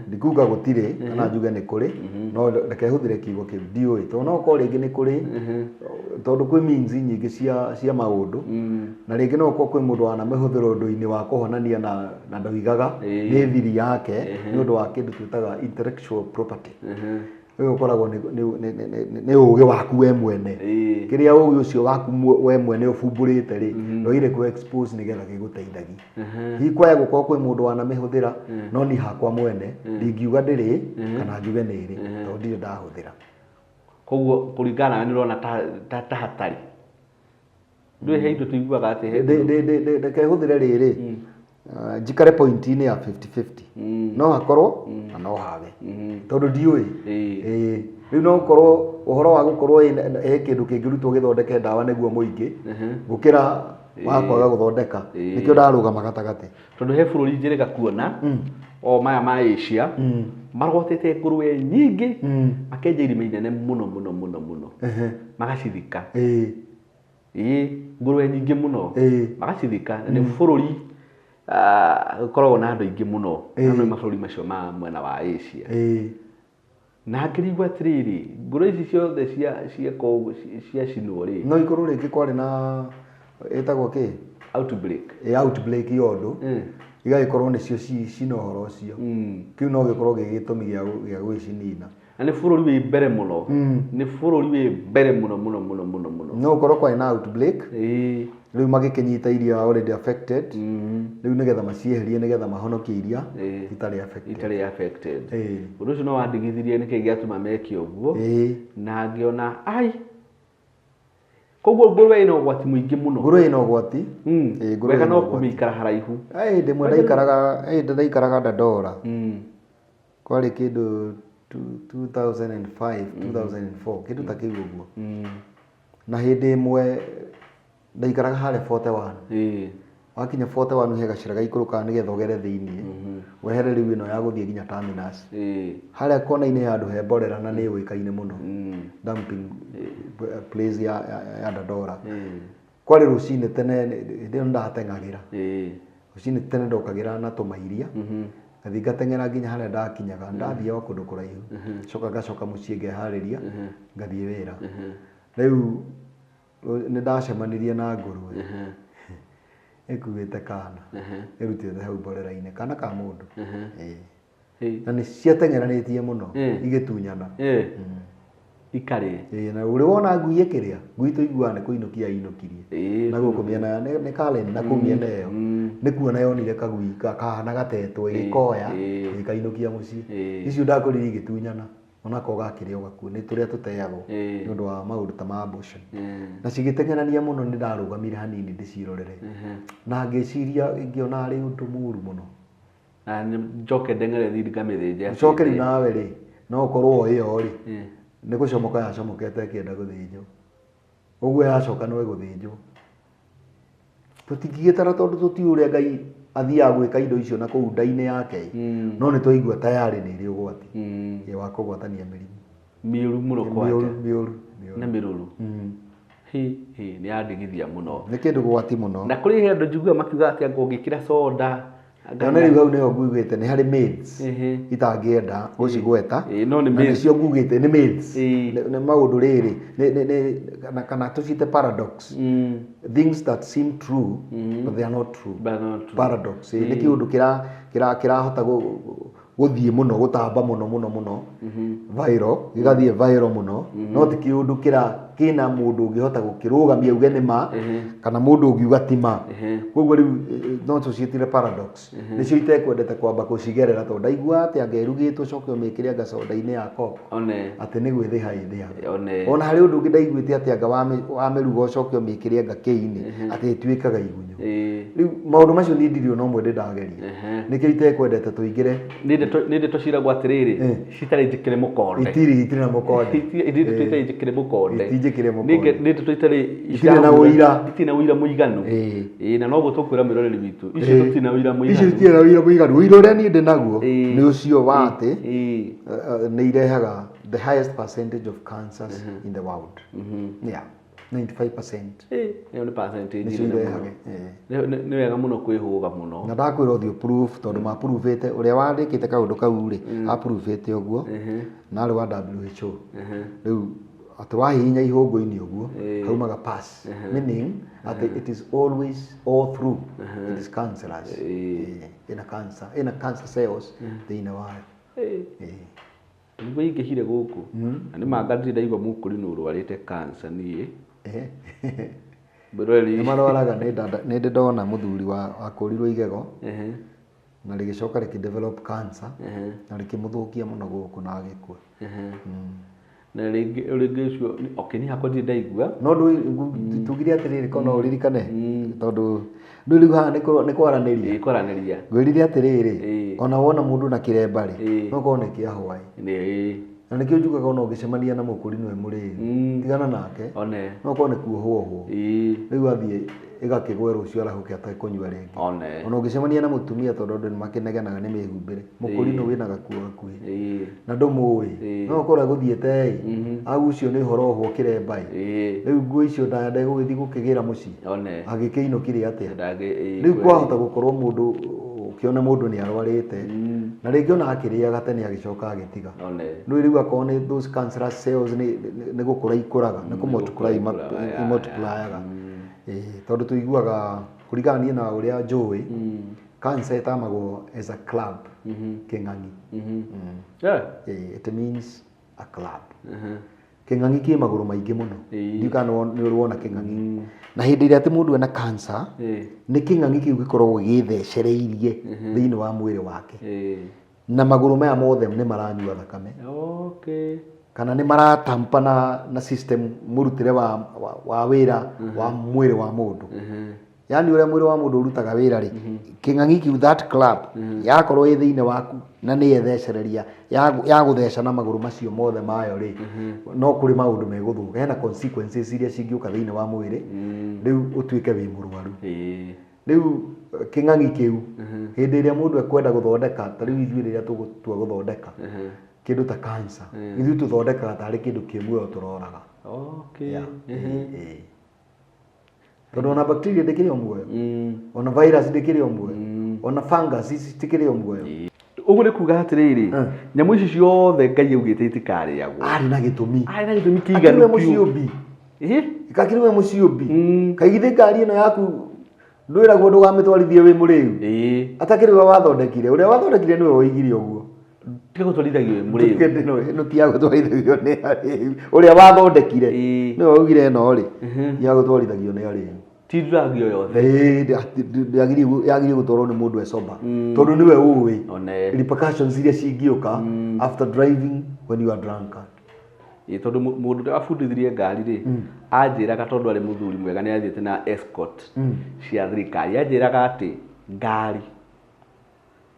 ndikuga gũtirĩ kana njuge nĩ kũrĩ no reke hũthĩre kiugo kĩu ndiũĩ tondũ no ũkorwo rĩngĩ nĩ kũrĩ tondũ kwĩ means nyingĩ cia maũndũ na rĩngĩ no ũkorwo kwĩ mũndũ wanamĩhũthĩra ũndũ-inĩ wa kũhonania na ndoigaga nĩ thiri yake nĩ ũndũ wa kĩndũ twĩtaga intellectual property ũyũ ũkoragwo nĩ ũũgĩ waku we mwene kĩrĩa ũũgĩ ũcio waku we mwene ũbumbũrĩte rĩ ndoire kũ expose nĩgetha gĩgũteithagie hihi kwaya gũkorwo kwĩ mũndũ wanamĩhũthĩra no ni hakwa mwene ndingiuga ndĩrĩ kana njuge nĩ ĩrĩ tondũ ndirĩ ndahũthĩra koguo kũringana nĩ ũrona ta hatarĩ ndũĩ he indo tũiguaga atĩ reke hũthĩre rĩrĩ njikare point-inĩ ya 50-50 no hakorwo na no hage tondũ ndiũĩ rĩu no gũkorwo ũhoro wa gũkorwo he kĩndũ kĩngĩrutwo gĩthondeke ndawa nĩguo mũingĩ gũkĩra wa kwaga guthondeka nikio ndarugama gatagati tondu he bururi njirika kuona o maya ma Asia marogotete ngurwe nyingi makenja irima inene muno magacithika ngurwe nyingi muno magacithika ni bururi koragwo na andu aingi muno na mabũrũri macio ma mwena wa Asia na ngĩrigua atĩrĩrĩ ngũrwe ici ciothe cia cinwo rĩ no ikorwo rĩngĩ kwarĩ na ĩtagwo kĩ outbreak yondu igagĩkorwo nĩcio cina ũhoro ũcio kĩu no gĩkorwo gĩgĩtũmi gĩa gwĩcinina na nĩ bũrũri wĩ mbere mũno nĩ bũrũri wĩ mbere mũno no ũkorwo kwarĩ na outbreak rĩu magĩkĩnyita iria already affected rĩu nĩgetha macieherie nĩgetha mahonokie iria itarĩ affected ũndũ ũcio no wandigithirie nĩkĩ gĩatũma meke ũguo na ngĩona koguo ngũrwe ĩna ũgwati mũingĩ mũno ngũrwe ĩna ũgwati wega no kũmĩikara haraihu ndĩmwe ndaikaraga Dandora kwarĩ kĩndũ 2005 2004 kĩndũ ta kĩu ũguo na hĩndĩ ĩmwe ndaikaraga harĩa 41 wakinya 41 he gacĩra gaikũrũkaga nĩgetha ũgere thĩinĩ wehere rĩu ĩno ya gũthiĩ nginya terminus harĩa kona-inĩ handũ he mborera na nĩ ũĩkaine mũno dumping place ya Dandora kwarĩ rũcinĩ tene ndĩyo ndateng'agĩra rũcinĩ tene ndokagĩra na tũmairia ngathi ngateng'era nginya harĩa ndakinyaga ndathiaga kũndũ kũraihu ngacoka mũciĩ ngeharĩria ngathiĩ wĩra rĩu nĩ ndacemanirie na ngũrwe ĩkuĩte kana ĩrutĩte hau mborera-inĩ kana ka mũndũ na nĩ ciateng'eranĩtie mũno igĩtunyana ikarĩ na ũrĩ wona ngui ĩkĩrĩa ngui tũiguaga nĩ kũinũkia yainũkirie na gũkũ mĩena nĩ Karen na kũu mĩena ĩyo nĩ kuona yonire kagui kahana gatetwo ĩgĩkoya ĩkainũkia mũciĩ icio ndakũrire igĩtunyana onako gakĩrĩa ũgakua nĩ tũrĩa tũteagwo nĩ ũndũ wa maũndũ ta ma abortion na cigĩteng'erania mũno nĩ ndarũgamire hanini ndĩciĩrorere na ngĩciria ngĩona arĩ ũndũ mũru mũno na njoke ndeng'ere thiĩ ngamĩthĩnje ũcoke rĩu nawe rĩ no ũkorwo ĩyo rĩ nĩ gũcomoka yacomokete ĩkĩenda gũthĩnjwo ũguo yacoka no ĩgũthĩnjwo tũtingĩgĩtara tondũ tũtiũĩ ũrĩa Ngai athiaga gwĩka indo icio na kũu nda-inĩ yake no nĩ twaigua tayarĩ nĩ ĩrĩ ũgwati wa kũgwatania mĩrimũ mĩũru mũno kwate mĩũru na mĩrũrũ nĩ yandigithia mũno nĩ kĩndũ gũgwati mũno na kũrĩ andũ njiguaga makiuga atĩ ngũngĩkĩra soda na rĩu hau nĩho ngugĩte nĩ harĩ maids itangĩenda gũcigweta no nĩ maids nĩcio ngugĩte nĩ maids nĩ maũndũ rĩrĩ kana tũcite paradox things that seem true but they are not true paradox nĩ kĩũndũ kĩrahota gũthiĩ mũno gũtamba mũno viral gĩgathiĩ viral mũno no ti kĩũndũ kĩna mũndũ ũngĩhota gũkĩrũgamia uge nĩ ma kana mũndũ ũngiuga ti ma koguo rĩu no tũciĩtire paradox nĩcio itekwendete kwamba gũcigerera tondũ ndaigua atĩ angerugĩtwo ũcoke ũmĩkĩre gacoda-inĩ ya Coke atĩ nĩ gwĩthĩha ĩthĩhaga ona harĩ ũndũ ũngĩ ndaiguĩte atĩ anga wamĩruga ũcoke ũmĩkĩre ngakĩ-inĩ atĩ ĩtuĩkaga igunyũ rĩu maũndũ macio niĩ ndirĩ ona ũmwe ndĩndageria nĩkĩo itekwendete tũingĩre nĩ ndeto ciragwo atĩrĩrĩ citarĩ njĩkĩre mũkonde itirĩ na mũkonde itirĩ njĩkĩre mũkonde itinjĩkĩre mũkonde nĩ ndeto itirĩ na ũira itirĩ na ũira mũiganu na noguo tũkwĩra mwĩroreri witũ icio tũtirĩ na ũira mũiganu icio itirĩ na ũira mũiganu ũira ũrĩa niĩ ndĩ naguo nĩ ũcio wa atĩ nĩ irehaga the highest percentage of cancers in the world 95%. Nĩ percentage nĩ wega mũno kwĩhũga mũno na ndakwĩra ũthiũ proof tondũ mapruvĩte ũrĩa wandĩkĩte kaũndũ kau rĩ apruvĩte ũguo na arĩ wa WHO rĩu atĩ wahihinya ihũngũ-inĩ ũguo haumaga pass meaning atĩ it is always all through it is cancerous ina cancer cells thĩinĩ wayo nĩguo ingĩhire gũkũ na nĩ mangathire ndaigua mũkũri nĩ ũrwarĩte cancer niĩ nĩ marwaraga nĩ ndĩ ndona mũthuri wakũrirwo igego na rĩgĩcoka rĩkĩdevelop cancer na rĩkĩmũthũkia mũno gũkũ na agĩkua na rĩngĩ ũcio niĩ hakwa ndirĩ ndaigua no tugire atĩrĩrĩ ko no ũririkane tondũ rĩu rĩu haha nĩ kwaranĩria ngwĩrire atĩrĩrĩ ona wona mũndũ na kĩremba rĩ no korwo nĩ kĩa hwaĩ na nĩkĩo njugaga ona ũngĩcemania na mũkũri nĩ mũrĩru tigana nake no korwo nĩ kuohwohwo rĩu athiĩ igakigwe rucio arahuke atakũnyua rĩngĩ one ona ũngĩcemania na mũtumia tondũ andũ nĩmakĩnegenaga nĩ mĩhumbĩre mũkũrinũ wĩna gakuo hakuhĩ na ndũmũĩ no ũkora gũthiĩte agucio nĩ ũhoro ohwo kĩremba rĩu nguo icio ndaya gũgĩthiĩ gũkĩgĩra mũciĩ agĩkĩinũkire atĩa rĩu kwahota gũkorwo mũndũ ũkĩona mũndũ nĩ arwarĩte na rĩngĩ ona akĩrĩaga tene agĩcoka agĩtiga no rĩu akorwo nĩ those cancerous cells nĩ gũkũra ikũraga nĩ kũmultiply imultiplyaga tondũ tuiguaga kũringania na ũrĩa njũĩ cancer ĩtamagwo as a club kĩng'ang'i it means a club kĩng'ang'i kĩ magũrũ maingĩ mũno ndiũka nĩ ũrwona kĩng'ang'i na hĩndĩ ĩrĩa atĩ mũndũ ena cancer nĩ kĩng'ang'i kĩu gĩkoragwo gĩthecereirie thĩinĩ wa mwĩrĩ wake na magũrũ maya mothe nĩ maranyua thakame kana nĩ maratampa na system mũrutĩre wa wĩra wa mwĩrĩ wa mũndũ yani ũrĩa mwĩrĩ wa mũndũ ũrutaga wĩra rĩ kĩng'ang'i kĩu that club yakorwo ĩ thĩinĩ waku na nĩ yethecereria ya gũtheca na magũrũ macio mothe mayo rĩ no kũrĩ maũndũ megũthũka hena consequences iria cingĩũka thĩinĩ wa mwĩrĩ rĩu ũtuĩke wĩ mũrwaru rĩu kĩng'ang'i kĩu hĩndĩ ĩrĩa mũndũ ekwenda gũthondeka ta rĩu ithuĩ rĩrĩa tũgũtua gũthondeka kĩndũ ta cancer ithuĩ tũthondekaga tarĩ kĩndũ kĩ muoyo tũroraga tondũ ona bacteria ndĩkĩrĩ o muoyo ona virus ndĩkĩrĩ o muoyo ona fungus citikĩrĩ o muoyo ũguo nĩ kuga atĩrĩrĩ nyamũ ici ciothe Ngai augĩte itikarĩagwo arĩ na gĩtũmi kĩiganu mũciũmbi gakĩrĩwe mũciũmbi kaigithĩ ngari ĩno yaku ndwĩragwo ndũgamĩtwarithie wĩ mũrĩu atakĩrĩwe wathondekire ũrĩa wathondekire nĩwe woigire ũguo tiga gũtwarithagio wĩ mũrĩu no tiga gũtwarithagio nĩ arĩu ũrĩa wathondekire nĩwe woigire ĩno rĩ tiga gũtwarithagio nĩ arĩu ti drug yoyothe yagĩrĩire gũtwarwo nĩ mũndũ ecoba tondũ nĩwe ũĩ repercussions iria cingĩũka after driving when you are drunk tondũ mũndũ ũrĩa wabundithirie ngari rĩ anjĩraga tondũ arĩ mũthuri mwega nĩ athiĩte na escort cia thirikari anjĩraga atĩ ngari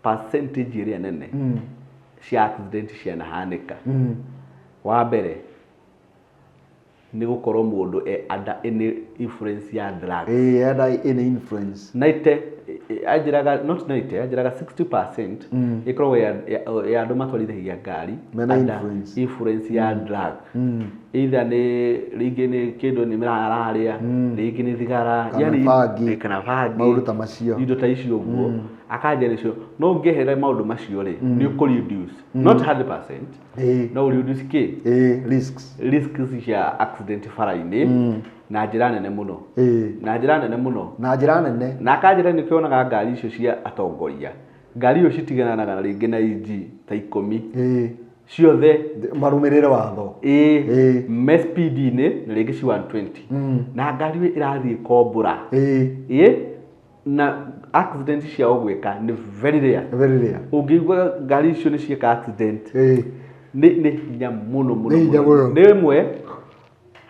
percentage ĩrĩa nene cia accident cianahanĩka wa mbere nĩ gũkorwo mũndũ under any influence ya drugs under any influence 90 anjĩraga not 90 anjĩraga 60% ĩkoragwo ya andũ matwarithagia ngari under influence ya drug either nĩ rĩngĩ nĩ kĩndũ nĩ mararĩa rĩngĩ nĩ thigara yani kana bangi maũndũ ta macio indo ta icio ũguo akanjĩra icio no ũngĩehere maũndũ macio rĩ nĩ ũkũreduce not 100% no reduce kĩ risks cia accident bara-inĩ na njĩra nene mũno na njĩra nene na akanjĩra nĩ kĩonaga ngari icio cia atongoria ngari icio citigananaga rĩngĩ na inji ta 10 ciothe marũmĩrĩre watho me speed-inĩ na rĩngĩ ci 120 na ngari ĩrathiĩ kombũra na accident cia ũgwĩka nĩ very rare ũngĩigua ngari icio nĩ cieka accident nĩ hinya mũno nĩ ĩmwe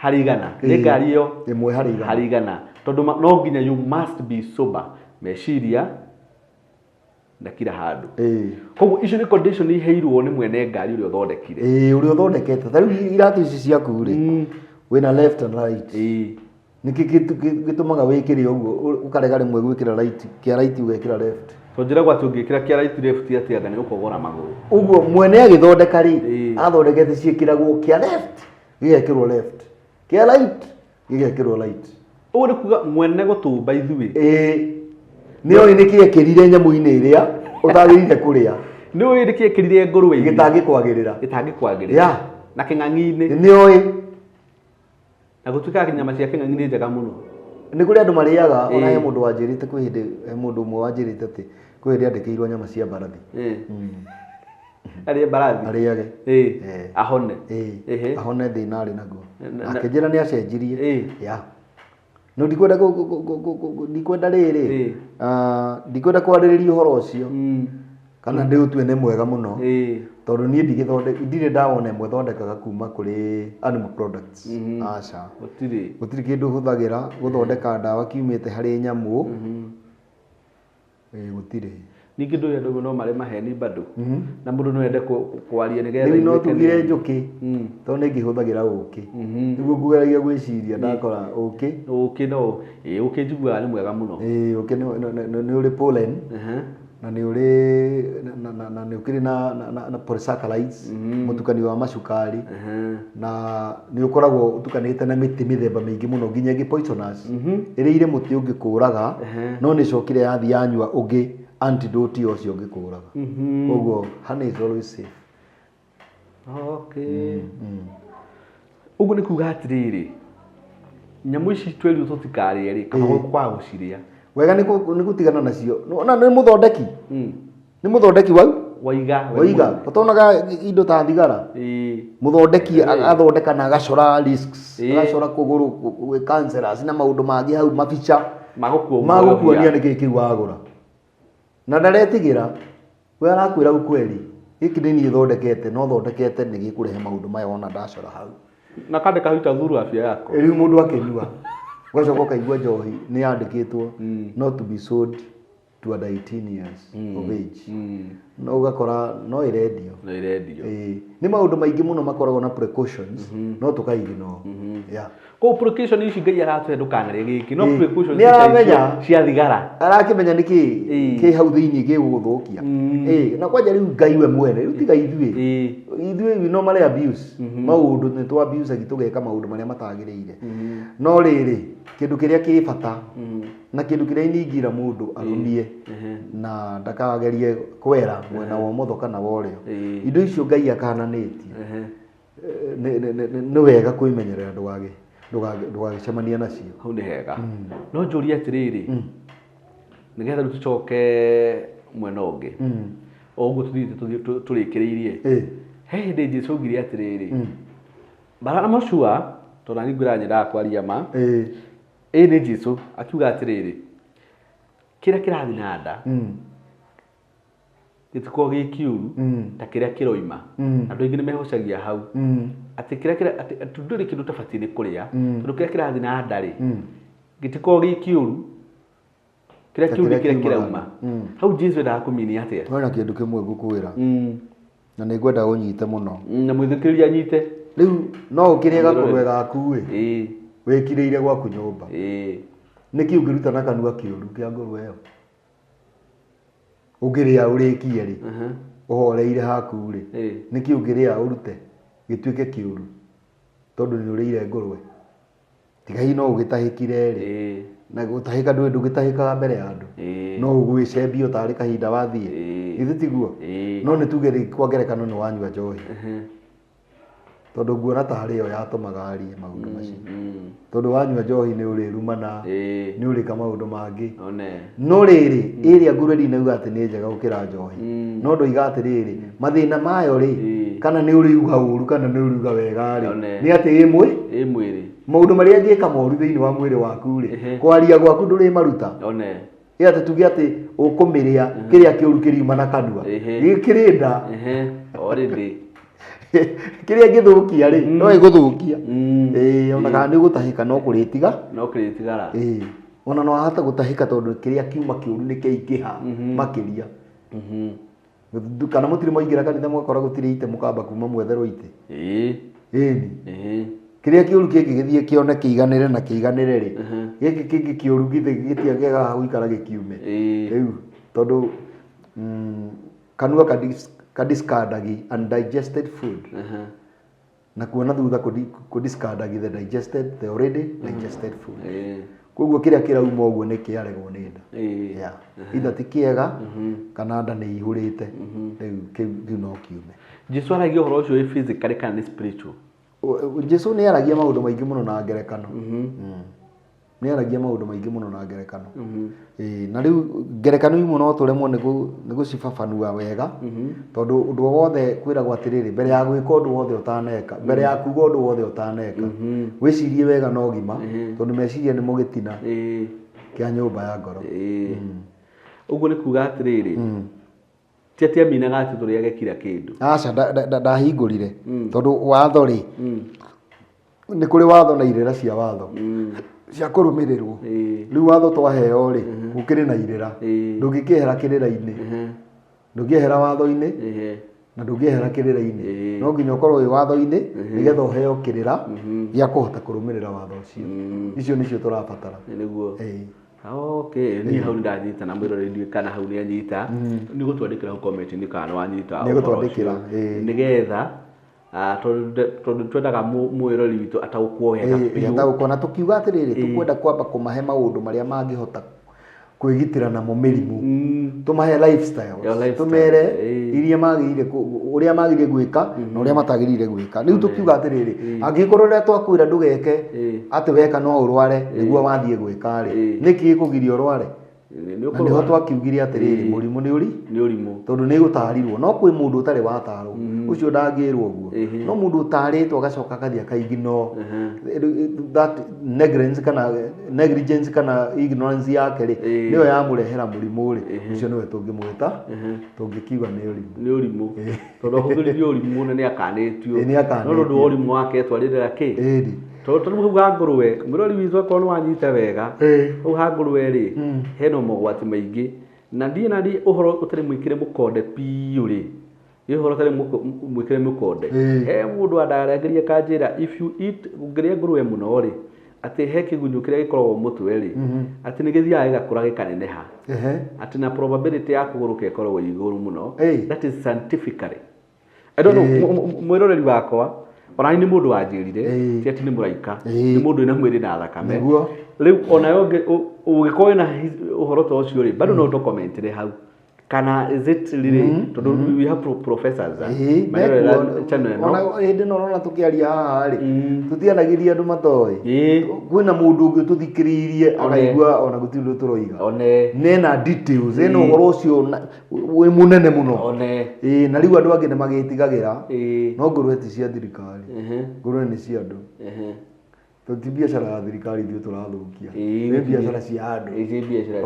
harĩ igana nĩ ngari ĩyo ĩmwe harĩ igana tondũ no nginya you must be sober meciria na kila handũ koguo icio nĩ condition iheirwo nĩ mwene ngari ũrĩa ũthondekire ũrĩa ũthondekete ta rĩu iratũ ici ciaku rĩ wĩna left and right nĩkĩ gĩtũmaga wĩkĩre ũguo ũkarega rĩmwe gwĩkĩra right kĩa right ũgekĩra left tonjĩragwo atĩ ũngĩkĩra kĩa right left atĩanga nĩ ũkũgora magũrũ ũguo mwene agĩthondeka rĩ athondekete ciĩkĩragwo kĩa left gĩgekĩrwo left kĩa right gĩgekĩrwo right ũguo nĩ kuga mwene gũtũmba ithuĩ nĩoĩ nĩkĩ ekĩrire nyamũ-inĩ ĩrĩa ũtagĩrĩire kũrĩa nĩoĩ nĩkĩ ekĩrire ngũrũwe gĩtangĩkwagĩrĩra na kĩng'ang'i-inĩ nĩoĩ na gũtuĩkaga nyama cia kĩng'ang'i nĩ njega mũno nĩ kũrĩ andũ marĩaga ona he mũndũ wanjĩrĩte kwĩ hĩndĩ mũndũ ũmwe wanjĩrĩte atĩ kwĩ hĩndĩ andĩkĩirwo nyama cia mbarathi arĩe mbarathi arĩage ahone ahone thĩna arĩ naguo akĩnjĩra nĩ acenjirie no ndikwenda rĩrĩ ndikwenda kwarĩrĩria ũhoro ũcio kana ndĩũtue nĩ mwega mũno tondũ niĩ ndirĩ ndawona ĩmwe thondekaga kuma kũrĩ animal products aca gũtirĩ kĩndũ hũthagĩra gũthondeka ndawa kiumĩte harĩ nyamũ gũtirĩ ningĩ ndũĩ andũ no marĩ maheni bado na mũndũ no ende kwaria nĩgetha rĩu no tugire njũkĩ tondũ nĩ ngĩhũthagĩra ũkĩ nĩguo ngũgeragia gwĩciria ndakora ũkĩ no ũkĩ njiguaga nĩ mwega mũno ũkĩ nĩ ũrĩ pollen na nĩ ũrĩ na nĩ ũkĩrĩ na polysaccharides mũtukanio wa macukari na nĩ ũkoragwo ũtukanĩte na mĩtĩ mĩthemba mĩingĩ mũno nginya ĩngĩ poisonous ĩrĩa irĩ mũtĩ ũngĩkũraga no nĩ cokire yathi yanyua ũngĩ antidote ũcio ũngĩkũraga koguo honey is always safe. Okay. Ũguo nĩ kuga atĩrĩrĩ nyamũ ici twerirwo tũtikarĩe rĩ kana kwa gũcirĩa wega nĩ gũtigana nacio na nĩ mũthondeki nĩ mũthondeki waiga ũtonaga indo ta thigara mũthondeki athondeka na agacora risks agacora kũgũrũ gwĩ cancerous na maũndũ mangĩ hau mabica magũkuonia nĩkĩ kĩu wagũra na ndaretigĩra we arakwĩra ukweli gĩkĩ nĩ niĩ thondekete no thondekete nĩ gĩkũrehe maũndũ maya ona ndacora hau na kandĩka hau thuru afya yako rĩu mũndũ akĩnyua ũgacoka ũkaigua njohi nĩ yandĩkĩtwo not to be sold to under 18 years of age no ũgakora no ĩrendio nĩ maũndũ maingĩ mũno makoragwo na precautions no tũkaignore ko precaution ici ngai aratũhe ndũkanarĩe gĩkĩ no precautions nĩaramenya cia thigara arakĩmenya nĩkĩ kĩ hau thĩinĩ gĩgũgũthũkia na kwanja rĩu ngai we mwene rĩu tiga ithuĩ we normally abuse maũndũ nĩ twa abuse agitũgeka maũndũ marĩa matagĩrĩire no rĩrĩ kĩndũ kĩrĩa kĩ bata na kĩndũ kĩrĩa iningĩra mũndũ arũmie na ndakagerie kwera mwena wa ũmotho kana wa ũrĩo indo icio ngai akananĩtie nĩ wega kwĩmenyerera ndũgagĩcemania nacio hau nĩ hega no njũrie atĩrĩrĩ nĩgetha rĩu tũcoke mwena ũngĩ o ũguo tũthiĩte tũrĩkĩrĩirie he hĩndĩ Jesũ augire atĩrĩrĩ barana macua tondũ nani ngwĩra nyendaga kwaria ma nĩ Jesũ akiuga atĩrĩrĩ kĩrĩa kĩrathiĩ na nda gĩtikoragwo gĩ kĩũru ta kĩrĩa kĩroima andũ aingĩ nĩ mehocagia hau atĩ kĩrĩa ndũrĩ kĩndũ tabatie nĩ kũrĩa tondũ kĩrĩa kĩrathiĩ na nda rĩ gĩtikoragwo gĩ kĩũru kĩrĩa kĩũru kĩrĩa kĩrauma hau Jesũ endaga kũminia atĩa wena kĩndũ kĩmwe ngũkwĩra na nĩ ngwenda ũnyite mũno na mwĩthikĩrĩria anyite rĩu no ũkĩrĩe gakũrwe gaku wĩkirĩire gwaku nyũmba nĩkĩ ũngĩruta na kanua kĩũru kĩa ngũrwe ĩyo ũngĩrĩa ũrĩkie rĩ ũhoreire haku rĩ nĩkĩ ũngĩrĩa ũrute gĩtuĩke kĩũru tondũ nĩ ũrĩire ngũrwe tiga hihi no ũgĩtahĩkire rĩ na gũtahĩka ndũgĩtahĩkaga mbere ya andũ no ũgwĩcembia ũtarĩ kahinda wathiĩ githĩ tiguo no nĩ tuge rĩ kwa ngerekano nĩ wanyua njohi tondũ nguona tarĩ yo yatũmaga arie maũndũ macio tondũ wanyua njohi nĩ ũrĩrumana nĩ ũrĩka maũndũ mangĩ no rĩrĩ ĩrĩa ngũrwe ndinauga atĩ nĩ njega gũkĩra njohi no ndoiga atĩrĩrĩ mathĩna mayo rĩ kana nĩ ũrĩuga ũru kana nĩ ũrĩuga wega rĩ nĩ atĩ ĩmwe maũndũ marĩa angĩka moru thĩinĩ wa mwĩrĩ waku rĩ kwaria gwaku ndũrĩ maruta ĩ atĩ tuge atĩ ũkũmĩrĩa kĩrĩa kĩũru kĩriuma na kanua gĩkĩrĩ nda kĩrĩa gĩthũkia rĩ no ĩgũthũkia ona kana nĩ ũgũtahĩka no kũrĩtigara ona no ahata gũtahĩka tondũ kĩrĩa kiuma kĩũru nĩ kĩaingĩha makĩria kana mũtirĩ mwaingĩra kanitha mwakora gũtirĩ ite mũkamba kuma mwetherwo ite kĩrĩa kĩũru kĩngĩgĩthiĩ kĩone kĩiganĩre na kĩiganĩre rĩ gĩkĩ kĩngĩ kĩũru gĩtiagĩaga gũikara gĩkiume rĩu tondũ kanua kadiscardagi undigested food na kuona thutha kudiscardagi the already digested food koguo kĩrĩa kĩrauma ũguo nĩ kĩaregwo nĩ nda itha ti kĩega kana nda nĩ ihũrĩte rĩu kĩu no kiume Jesũ aragia ũhoro ũcio wĩ physical kana nĩ spiritual Jesũ nĩ aragia maũndũ maingĩ mũno na ngerekano nĩ aragia maũndũ maingĩ mũno na ngerekano na rĩu ngerekano imwe no tũremwo nĩ gũcibabanua wega tondũ ũndũ wothe kwĩragwo atĩrĩrĩ mbere ya gwĩka ũndũ wothe ũtaneka mbere ya kuga ũndũ wothe ũtaneka wĩcirie wega na ũgima tondũ meciria nĩ mũgĩtina kĩa nyũmba ya ngoro ũguo nĩ kuga atĩrĩrĩ ti atĩ aminaga atĩ tũrĩage kira kĩndũ aca ndahingũrire tondũ watho rĩ nĩ kũrĩ watho na irĩra cia watho cia kũrũmĩrĩrwo rĩu watho twaheo rĩ gũkĩrĩ na irĩra ndũngĩkĩehera kĩrĩra-inĩ ndũngĩehera watho-inĩ na ndũngĩehera kĩrĩra-inĩ no nginya ũkorwo wĩ watho-inĩ nĩgetha ũheo kĩrĩra gĩa kũhota kũrũmĩrĩra watho ũcio icio nĩcio tũrabatara nĩguo okay ni hau ndanyita na mwĩroreri ndiũĩ kana hau nĩ anyita nĩ gũtwandĩkĩra hau comment-inĩ kana nĩ wanyita nĩ gũtwandĩkĩra nĩgetha tondũ twendaga mwĩroreri witũ ataũkwo wega ataũkwo na tũkiuga atĩrĩrĩ tũkwenda kwamba kũmahe maũndũ marĩa mangĩhota kwĩgitĩra namo mĩrimũ tũmahe lifestyle tũmere iria magĩrĩire ũrĩa magĩrĩire gwĩka na ũrĩa matagĩrĩire gwĩka rĩu tũkiuga atĩrĩrĩ angĩkorwo rĩrĩa twakwĩra ndũgeke atĩ weka no ũrware nĩguo wathiĩ gwĩka rĩ nĩkĩ gĩkũgiria ũrware na nĩho twakiugire atĩrĩrĩ mũrimũ nĩ ũrimũ tondũ nĩ gũtarirwo no kwĩ mũndũ ũtarĩ watarwo ũcio ndangĩrwo ũguo no mũndũ ũtarĩtwo agacoka akathi akaigino that negligence kana ignorance yake rĩ nĩyo yamũrehera mũrimũ rĩ ũcio nĩwe tũngĩmwĩta tũngĩkiuga nĩ ũrimũ tondũ ahũthĩririo ũrimũ na nĩ akanĩtio no ũndũ wa ũrimũ wake twarĩrĩra kĩ tondũ hau ha ngũrũwe mũrori witũ akorwo nĩ wanyita wega hau ha ngũrũwe rĩ hena mogwati maingĩ na ndiĩ ũhoro ũtarĩ mwĩkĩre mũkonde piũ rĩ nĩ ũhoro ũtarĩ mwĩkĩre mũkonde he mũndũ andaragĩria kanjĩra if you eat ũngĩrĩa ngũrũwe mũno rĩ atĩ he kĩgunyũ kĩrĩa gĩkoragwo mũtwe rĩ atĩ nĩ gĩthiaga gĩgakũra gĩkaneneha atĩ na probability ya kũgũrũka ĩkoragwo igũrũ mũno that is scientifically I don't know mwĩroreri wakwa ona ni mũndũ wanjĩrire ti atĩ nĩ mũraika nĩ mũndũ wĩna mwĩrĩ na thakame rĩu ona ũngĩkorwo na ũhoro ta ũcio rĩ bado no tũkomentire hau kana is it really tondũ we have professors ona hĩndĩ no ona tũkĩaria haha rĩ tũtianagĩria andũ matoĩ kwĩna mũndũ ũngĩ tũthikĩrĩirie akaigua ona gũtirĩ ũndũ tũroiga nena details ĩno ũhoro ũcio wĩ mũnene mũno na rĩu andũ angĩ nĩ magĩtigagĩra no ngũrũwe ti cia thirikari ngũrũwe nĩ cia andũ ti biacara ya thirikari ithuĩ tũrathũkia nĩ biacara cia andũ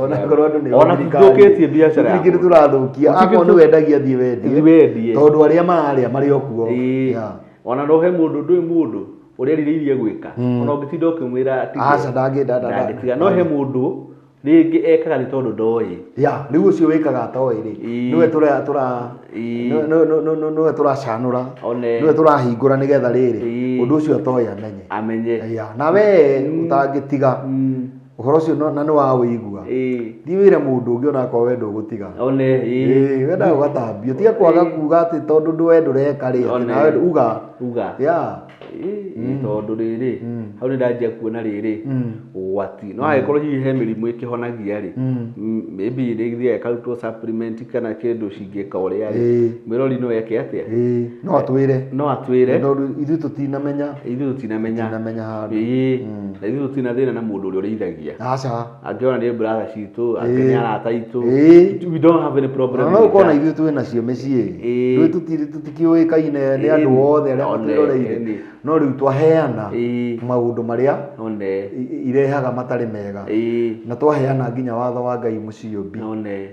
ona korwo andũ nĩ thirikari biacara ya andũ tũrathũkia akorwo nĩ wendagia thiĩ wendie tondũ arĩa mararĩa marĩ o kuo ona no he mũndũ ndũĩ mũndũ ũrĩa erirĩirie gwĩka ona ũngĩtinda ũkĩmwĩra aca ndangĩtiga no he mũndũ rĩngĩ ekaga nĩ tondũ ndoĩ rĩu ũcio wĩkaga atoĩ rĩ nĩwe tũracanũra nĩwe tũrahingũra nĩgetha rĩrĩ ũndũ ũcio atoĩ amenye na we ũtangĩtiga ũhoro ũcio na nĩ wa wĩigua thi wĩre mũndũ ũngĩ onakorwo wenda ũgũtiga wendaga ũgatambio tiga kwaga kuga atĩ tondũ ndũwe ndũreka rĩ nawe uga tondũ rĩrĩ hau nĩ ndanjia kuona rĩrĩ ũgwati no angĩkorwo hihi he mĩrimũ ĩkĩhonagia rĩ maybe nĩ gĩthiaga ĩkarutwo supplement kana kĩndũ cingĩka ũrĩa rĩ mwĩrori no eke atĩa no atwĩre tondũ ithuĩ tũtinamenya handũ na ithuĩ tũtinathĩna na mũndũ ũrĩa ũrĩithagia angĩona nĩ brother citũ angĩ nĩ arata itũ we don't have any problem no ũkona ithuĩ twĩ nacio mĩciĩ tũtikĩũĩkaine nĩ andũ othe arĩa matwĩroreire no rĩu twaheana maũndũ marĩa irehaga matarĩ mega na twaheana nginya watho wa Ngai mũciũmbi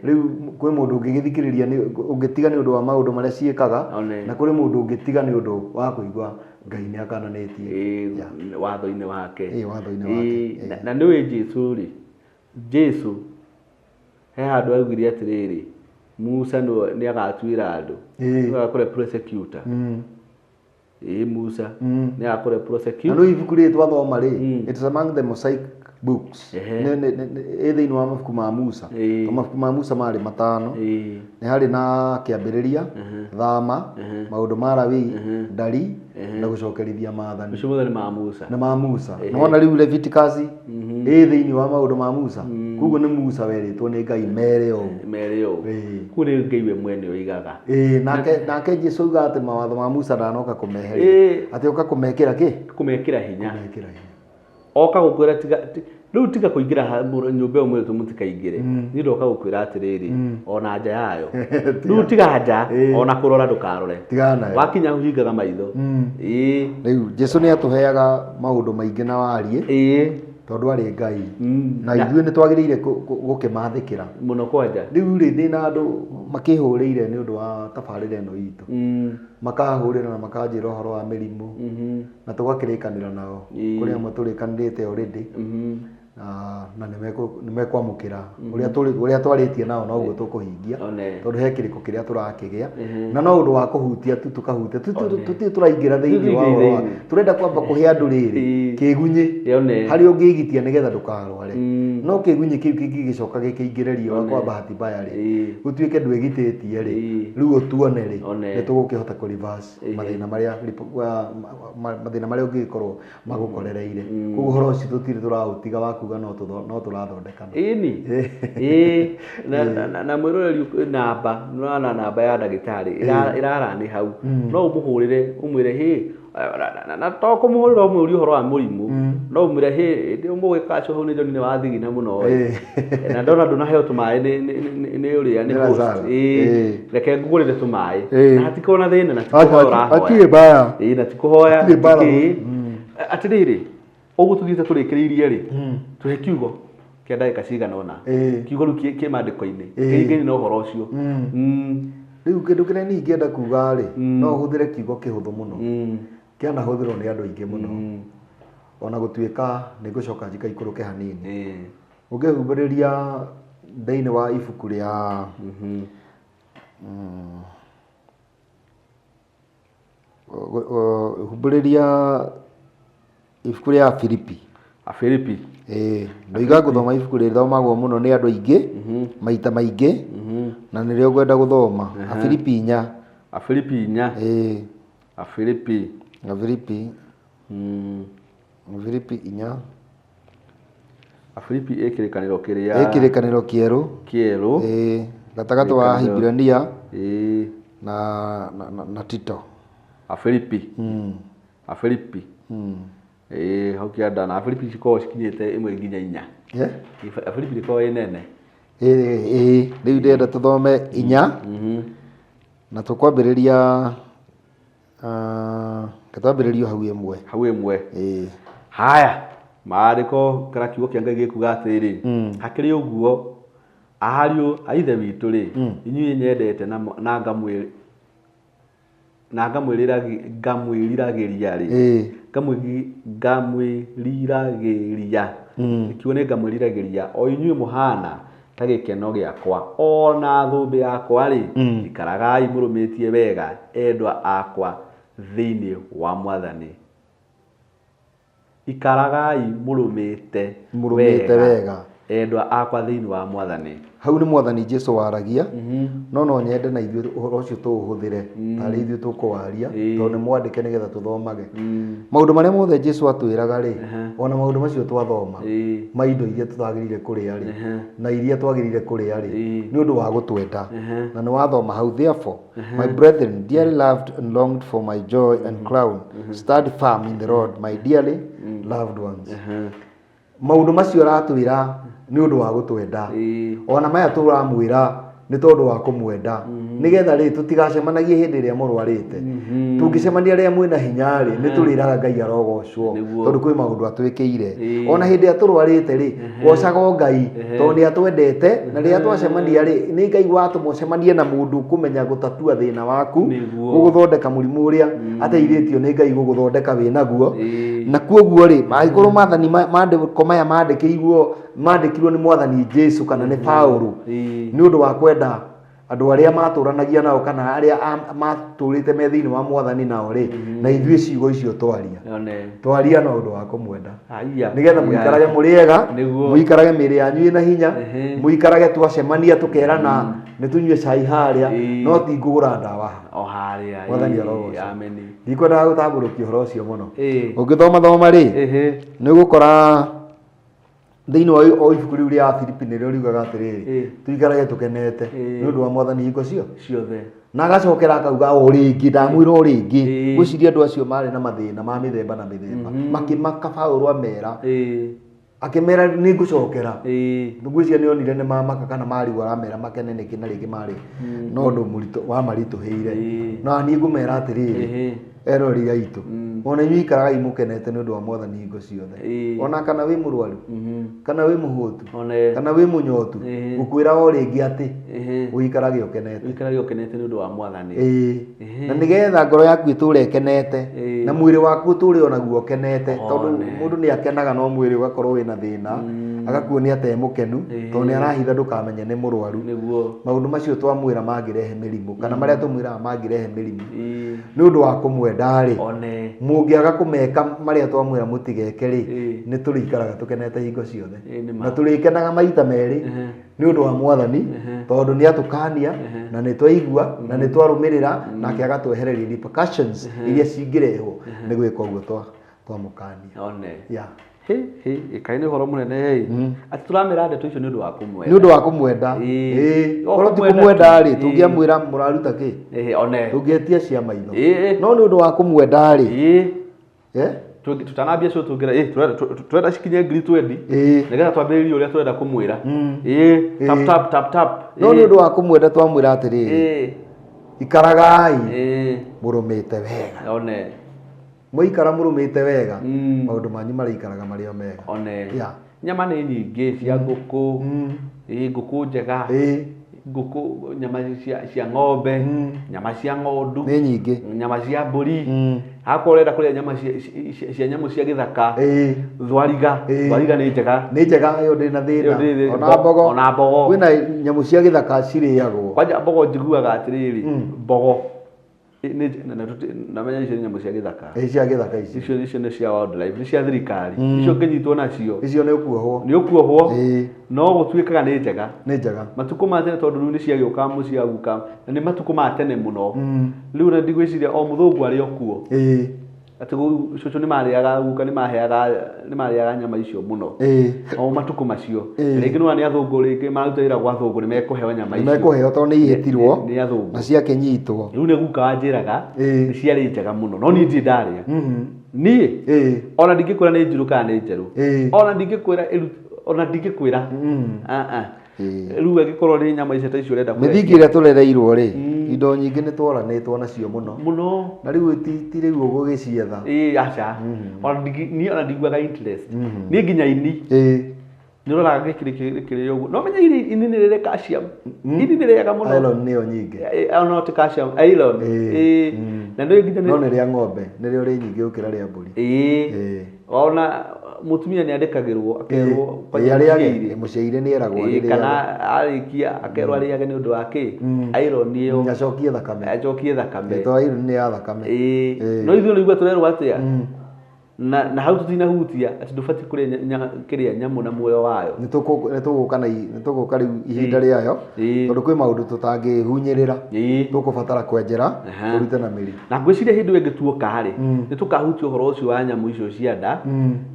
rĩu kwĩ mũndũ ũngĩgĩthikĩrĩria ũngĩtiga nĩ ũndũ wa maũndũ marĩa ciĩkaga na kũrĩ mũndũ ũngĩtiga nĩ ũndũ wa kũigua Ngai nĩ akananĩtie watho-inĩ wake na nĩwĩ Jesũ rĩ Jesũ he handũ augire atĩrĩrĩ Musa nĩ agatuĩra andũ nĩ agakũre prosecutor Musa nĩ agakũre prosecutor na no ibuku rĩtwa thoma rĩ it's among the Mosaic books thĩinĩ wa mabuku ma Musa mabuku ma Musa marĩ matano nĩ harĩ na kĩambĩrĩria thama maũndũ ma Lawi ndari na gũcokerithia maathani ũcio mothe nĩ ma Musa nona rĩu Leviticus thĩinĩ wa maũndũ ma Musa koguo nĩ Musa werĩtwo nĩ Ngai mere ũũ kũu nĩ Ngai we mwene oigaga nake Jesũ auga atĩ mawatho ma Musa ndanoka kũmeheria atĩ oka kũmekĩra hinya oka gũkwĩra rĩu tiga kũingĩra nyũmba ĩyo mwĩrĩ tũmũtikaingĩre nĩ ndoka gũkwĩra atĩrĩrĩ ona nja yayo rĩu tiga nja ona kũrora ndũkarore wakinya hingaga maitho rĩu Jesũ nĩ atũheaga maũndũ maingĩ na wariĩ tondu ari Ngai na ithuĩ nĩ twagĩrĩire gũkĩmathĩkĩra mũno kwanja. Rĩu rĩ ndĩ na andũ makĩhũrĩire nĩ ũndũ wa tabarĩra ĩno itũ makahũrĩra na makanjĩra ũhoro wa mĩrimũ na tũgakĩrĩkanĩra nao kũrĩ amwe tũrĩkanĩrĩte already na nĩ mekwamũkĩra ũrĩa twarĩtie nao noguo tũkũhingia tondũ he kĩrĩko kĩrĩa tũrakĩgĩa na no ũndũ wa kũhutia tu tũkahutia tũtirĩ tũraingĩra thĩinĩ wa ũhoro wa tũrenda kwamba kũhe andũ rĩrĩ kĩgunyĩ harĩa ũngĩgitia nĩgetha ndũkarware no kĩgunyĩ kĩu kĩngĩgĩcoka gĩkĩingĩre riũa kwa bahati mbaya rĩ gũtuĩke ndwĩgitĩtie rĩ rĩu ũtuone rĩ nĩ tũgũkĩhota kũ reverse mathĩna marĩa ũngĩkorwo magũkorereire koguo ũhoro ũcio tũtirĩ tũraũtiga waku no tũrathondekana na mwĩroreri namba ya ndagĩtarĩ ĩrarani hau no ũmũhũrĩre ũmwĩre hĩ na to kũmũhũrĩra ũmũũrie ũhoro wa mũrimũ no ũmwĩre hĩ ndĩ ũmũgĩkacu hau nĩ John nĩ wathigina mũno na ndona ndũnaheo tũmaĩ nĩ ũrĩa nĩ host reke ngũgũrĩre tũmaĩ na hatikorwo na thĩna na tikũhoya atĩrĩrĩ ũguo tũthiĩte tũrĩkĩrĩirie rĩ tũhe kiugo kĩa ndagĩka cigana ũna kiugo rĩu kĩ mandĩko-inĩ kĩringani na ũhoro ũcio rĩu kĩndũ kĩrĩa niĩ ingĩenda kuga rĩ no hũthĩre kiugo kĩhũthũ mũno kĩanahũthĩrwo nĩ andũ aingĩ mũno ona gũtuĩka nĩ ngũcoka njikaikũrũke hanini ũngĩhumbĩrĩria thĩinĩ wa ibuku rĩa humbĩrĩria ibuku rĩa Filipi ndoiga gũthoma ibuku rĩthomagwo mũno nĩ andũ aingĩ maita maingĩ na nĩrĩo ngwenda gũthoma Filipi 4 Filipi ĩkĩrĩkanĩro kĩerũ gatagatĩ wa Hibirania na Tito Filipi hau kĩanda na Filipi cikoragwo cikinyĩte 1 nginya 4 Filipi ĩkoragwo ĩ nene rĩu ndĩrenda tũthome 4 na tũkwambĩrĩria katwambĩrĩrio hau ĩmwe haya maandĩko kana kiugo kĩa Ngai gĩkuga atĩrĩ hakĩrĩ ũguo ariũ a ithe witũ rĩ inyuĩ nyendete na ngamwĩriragĩria rĩ ngamwĩriragĩria kiugo nĩ ngamwĩriragĩria o inyuĩ mũhana ta gĩkeno gĩakwa ona thũmbĩ yakwa rĩ ikaragai mũrũmĩtie wega endwa akwa thĩinĩ wa Mwathani ikaragai mũrũmĩte wega endwa akwa thĩinĩ wa Mwathani hau nĩ Mwathani Jesũ waragia no nyende na ithuĩ ũhoro ũcio tũũhũthĩre tarĩ ithuĩ tũkũwaria tondũ nĩ mwandĩke nĩgetha tũthomage maũndũ marĩa mothe Jesũ atwĩraga rĩ ona maũndũ macio twathoma ma indo iria tũtagĩrĩire kũrĩa rĩ na iria twagĩrĩire kũrĩa rĩ nĩ ũndũ wa gũtwenda na nĩ wathoma hau therefore my brethren dearly loved and longed for my joy and crown stand firm in the Lord my dearly loved ones maũndũ macio aratwĩra nĩ ũndũ wa gũtwenda ona maya tũramwĩra nĩ tondũ wa kũmwenda nĩgetha rĩ tũtigacemanagie hĩndĩ ĩrĩa mũrwarĩte tũngĩcemania rĩrĩa mwĩna hinya rĩ nĩ tũrĩraga Ngai arogocwo tondũ kwĩ maũndũ atwĩkĩire ona hĩndĩ ĩrĩa tũrwarĩte rĩ gocaga Ngai tondũ nĩ atwendete na rĩrĩa twacemania rĩ nĩ Ngai watũmũcemanie na mũndũ ũkũmenya gũtatua thĩna waku gũgũthondeka mũrimũ ũrĩa ateithĩtio nĩ Ngai gũgũthondeka wĩnaguo na kuoguo rĩ angĩkorwo maathani maandĩko maya mandĩkĩirwo nĩ Mwathani Jesũ kana nĩ Paũlũ nĩ ũndũ wa kwenda andũ arĩa matũranagia nao kana arĩa matũrĩte me thĩinĩ wa Mwathani nao rĩ na ithuĩ ciugo icio twaria na ũndũ wa kũmwenda nĩgetha mũikarage mũrĩega mũikarage mĩĩrĩ yanyu ĩna hinya mũikarage twacemania tũkerana nĩ tũnyue cai harĩa no ti ngũgũra ndawa Mwathani arogocwo ndikwendaga gũtambũrũkia ũhoro ũcio mũno ũngĩthoma rĩ nĩ ũgũkora thĩinĩ wa ibuku rĩu rĩa Filipi nĩrĩo riugaga atĩrĩrĩ tũikarage tũkenete nĩ ũndũ wa Mwathani hingo ciothe na agacokera akauga o rĩngĩ ndamwĩra o rĩngĩ gwĩciria andũ acio marĩ na mathĩna ma mĩthemba na mĩthemba makĩmaka Paũlũ amera akĩmera nĩ ngũcokera ngwĩciria nĩ onire nĩ mamaka kana marigu aramera makene nĩkĩ na rĩngĩ marĩ no ũndũ mũritũ wa maritũhĩire na niĩ ngũmera atĩrĩrĩ erori aitu ona inyu ikaraga imukenete nĩ ũndũ wa mwathani hingo ciothe ona kana wĩ mũrwaru kana wĩ mũhũtu kana wĩ mũnyotu gũkwĩra o rĩngĩ atĩ ũikarage ũkenete nĩ ũndũ wa mwathani na nĩgetha ngoro yaku ĩtũũre ĩkenete na mwĩrĩ waku ũtũũre onaguo ũkenete tondũ mũndũ nĩ akenaga no mwĩrĩ ũgakorwo wĩna thĩna agakuonia ta mũkenu tondũ nĩ arahitha ndũkamenye nĩ mũrwaru maũndũ macio twamwĩra mangĩrehe mĩrimũ kana marĩa tũmwĩraga mangĩrehe mĩrimũ nĩ ũndũ wa kũmwenda-rĩ mũngĩaga kũmeka marĩa twamwĩra mũtigeke rĩ nĩ tũrĩikaraga tũkenete hingo ciothe na tũrĩkenaga maita merĩ nĩ ũndũ wa mwathani tondũ nĩ atũkania na nĩ twaigua na nĩ twarũmĩrĩra nake agatwehereria repercussions iria cingĩrehwo nĩ gwĩka ũguo twamũkania kaĩ nĩ ũhoro mũnene atĩ tũramĩra ndeto icio nĩ ũndũ wa kũmwenda nĩ ũndũ wa kũmwenda korwo ti kũmwenda-rĩ tũngĩamwĩra mũraruta kĩ tũngĩetia cia maitho no nĩ ũndũ wa kũmwenda-rĩ tutanambia cio tũrenda cikinye 20 nĩgetha twambĩrĩrie ũrĩa tũrenda kũmwĩra tap no nĩ ũndũ wa kũmwenda twamwĩra atĩrĩrĩ ikaragai mũrũmĩte wega mũikara mũrũmĩte wega maũndũ manyu marĩikaraga marĩ o mega nyama nĩ nyingĩ cia ngũkũ ngũkũ njega ngũkũ nyama cia ng'ombe nyama cia ng'ondu nĩ nyingĩ nyama cia mbũri hakorwo ũrenda kũrĩa nyama cia nyamũ cia gĩthaka thwariga nĩ njega ĩyo ndĩna thĩna ona mbogo kwĩna nyamũ cia gĩthaka cirĩagwo kwanja mbogo njiguaga atĩrĩrĩ mbogo namenya icio nĩ nyamũ cia gĩthaka cia gĩthaka icio nĩ cia wildlife nĩ cia thirikari icio ngĩnyitwo nacio icio nĩ ũkuohwo no gũtuĩkaga nĩ njega matukũ ma tene tondũ rĩu nĩ ciagĩũka mũciĩ aguka na nĩ matukũ ma tene mũno rĩu na ndigwĩciria o mũthũngũ arĩ o kuo atĩ cũcũ nĩ marĩaga guka nĩ marĩaga nyama icio mũno o matukũ macio rĩngĩ nĩ athũngũ rĩngĩ maruta wĩra gwa athũngũ nĩ mekũheo nyama icio mekũheo tondũ nĩ ihĩtirwo nĩ athũngũ na ciakĩnyitwo rĩu nĩ guka wanjĩraga nĩ ciarĩ njega mũno no niĩ ndirĩ ndarĩa niĩ ona ndingĩkwĩra nĩ njũru kana nĩ njerũ ona ndingĩkwĩra rĩu angĩkorwo nĩ nyama icio ta icio ũrenda mĩthingi ĩrĩa tũrereirwo-rĩ indo nyingĩ nĩ tworanĩtwo nacio mũno na rĩu ti rĩu ũgũgĩcietha aca niĩ ona ndiguaga interest niĩ nginya ini nĩ ũroraga gĩkĩrĩ ũguo no menya ini nĩ rĩrĩ calcium ini nĩ rĩega mũno iron nĩyo nyingĩ no ti calcium iron na nĩ nginya no nĩ rĩa ng'ombe nĩrĩo rĩ nyingĩ gũkĩra rĩa mbũri ona mutumia nĩ andĩkagĩrwo akerwo mũciaire nĩ eragwo kana arĩkia akerwo arĩage nĩ ũndũ wa kĩ iron ĩyo acokie thakame tondũ iron nĩ ya thakame no ithuĩ nĩigua tũrerwo atĩa na hau tutinahutia atĩ ndũbatiĩ kũrĩa nyamũ na muoyo wayo nĩ tũgũka rĩu ihinda rĩayo tondũ kwĩ maũndũ tũtangĩhunyĩrĩra tũkũbatara kwenjera tũrute na mĩri na ngwĩciria hĩndĩ ĩyo ĩngĩtuoka-rĩ nĩ tũkahutia ũhoro ũcio wa nyamũ icio cia nda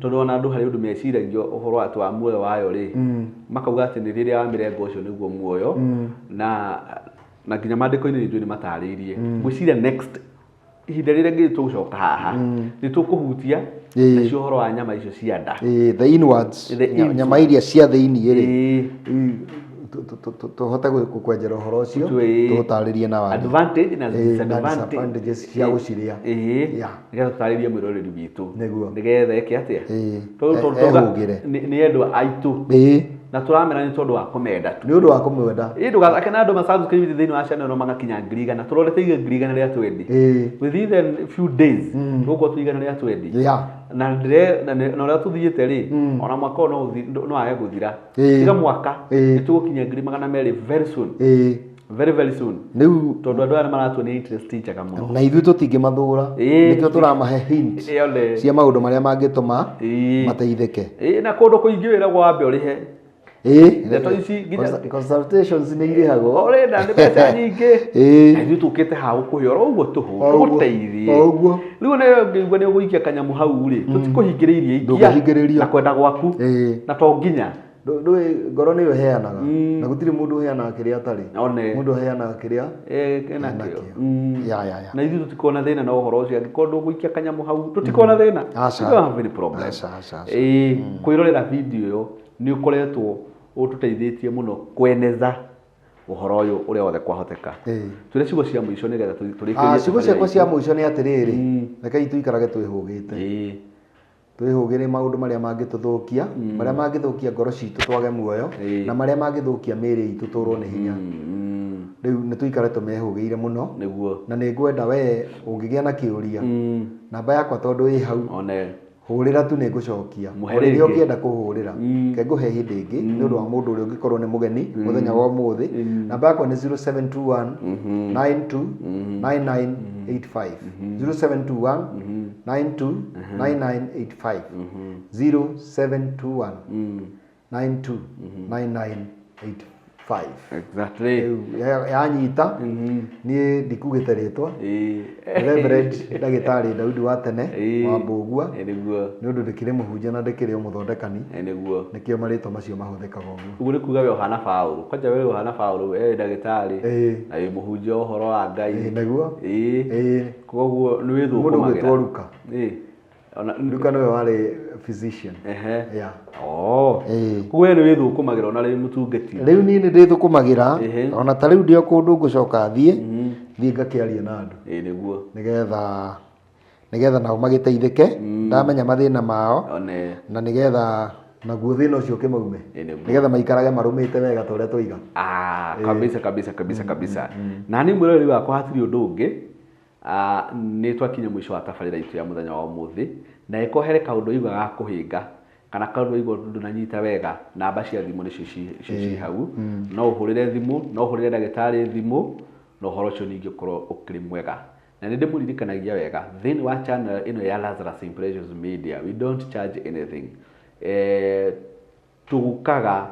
tondũ ona andũ harĩ ũndũ meciragia ũhoro atĩ wa muoyo wayo-rĩ makauga atĩ nĩ rĩrĩa wamĩrenga ũcio nĩguo muoyo na nginya maandĩko-inĩ nĩ matarĩirie ngwĩciria next ihinda rĩrĩa ngĩ tũgũcoka haha nĩ tũkũhutia nacio ũhoro wa nyama icio cia nda the inwards nyama iria cia thĩinĩ-rĩ tũhote gũkwenjera ũhoro ũcio tũũtarĩrie na wandi advantage na disadvantages cia gũcirĩa nĩgetha tũtarĩrie mwĩroreri witũ nĩgetha eke atĩa nĩ endwa aitũ na tũramera nĩ tondũ wa kũmenda tu nĩ ũndũ wa kũmwenda ndũgathake na andũ masubscribe thĩinĩ wa channel no magakinya 100 tũrorete 100 rĩa twendi within the few days tũgũkorwo tu 100 rĩa twendi na ũrĩa tũthiĩte-rĩ ona mwaka no age gũthira tiga mwaka nĩ tũgũkinya 200 very soon very soon rĩu tondũ andũ aya maratuonia interest njega mũno na ithuĩ tũtingĩmathũra nĩkĩo tũramahe hint cia maũndũ marĩa mangĩtũma mateithĩke na kũndũ kũingĩ wĩragwo wambe ũrĩhe ndeto ici consultations nĩ irĩhagwo ũrenda nĩ mbeca nyingĩ na ithuĩ tũkĩte ha gũkũhe oro ũguo tũgũteithie rĩu ngĩigua nĩ ũgũikia kanyamũ hau-rĩ tũtikũhingĩrĩirie na kwenda gwaku na to nginya ngoro nĩyo heanaga na gũtirĩ mũndũ ũheanaga kĩrĩa atarĩ mũndũ ũheanaga kĩrĩa enakĩo na ithuĩ tũtikona thĩna na ũhoro ũcio angĩkorwo ndũgũikia kanyamũ hau tũtikona thĩna kwĩrorera video ĩyo nĩ ũkoretwo ũtũteithĩtie mũno kweneza uhoro uyu uria wothe kwahoteka twire ciugo cia muico nigetha turikirie ciugo ciakwa cia muico ni atiriri rekei tuikarage twihugite twihugire maundu maria mangituthukia maria mangithukia ngoro citu twage muoyo na maria mangithukia miri itu turwo ni hinya riu ni tuikare tumehugiire muno niguo na ni ngwenda we ungigia na kiuria namba yakwa tondu ii hau hurira tu nigucokia uriria ungienda kuhurira ke nguhe hindi ingi ni undu wa mundu uria ungikorwo ni mugeni muthenya wa umuthi namba yakwa ni 0721 92 9985 0721 92 9985 0721 92 9985 exactly yanyita ni ndikugite ritwa Reverend Dagitari Daudi wa tene wa Mbugua ni undu ndikire muhunjia na ndikire umuthondekani nikio maritwa macio mahuthikaga uguo ugu ni kuga we uhana Paulo kwanja we uhana Paulo Dagitari na we muhunjia uhoro wa Ngai niguo koguo ni withukumagira mundu gwitwo Luka Luka niwe wari physician yeah kuwe ni withukumagira ona ri mutungeti riu ni ndithukumagira ona ta riu ndio kundu ngucoka thie ngakiaria na andu niguo nigetha nao magiteithike ndamenya mathina mao na nigetha naguo thina ucio kimaume nigetha maikarage marumite wega ta uria twiga kabisa na ni mwirori wakwa hatiri undu ungi ni twakinya mwisho wa tabarira itu ya muthenya wa umuthi na ikohere kaundu igwa ga kuhinga kana kaundu igwa ndunanyita wega namba cia thimu ni cici hau no uhurire thimu no uhurire Dagitari thimu no horo cio ningi ukorwo ukiri mwega na ndi muririkanagia wega thini wa channel ino ya Lazarus Impressions Media we don't charge anything tugukaga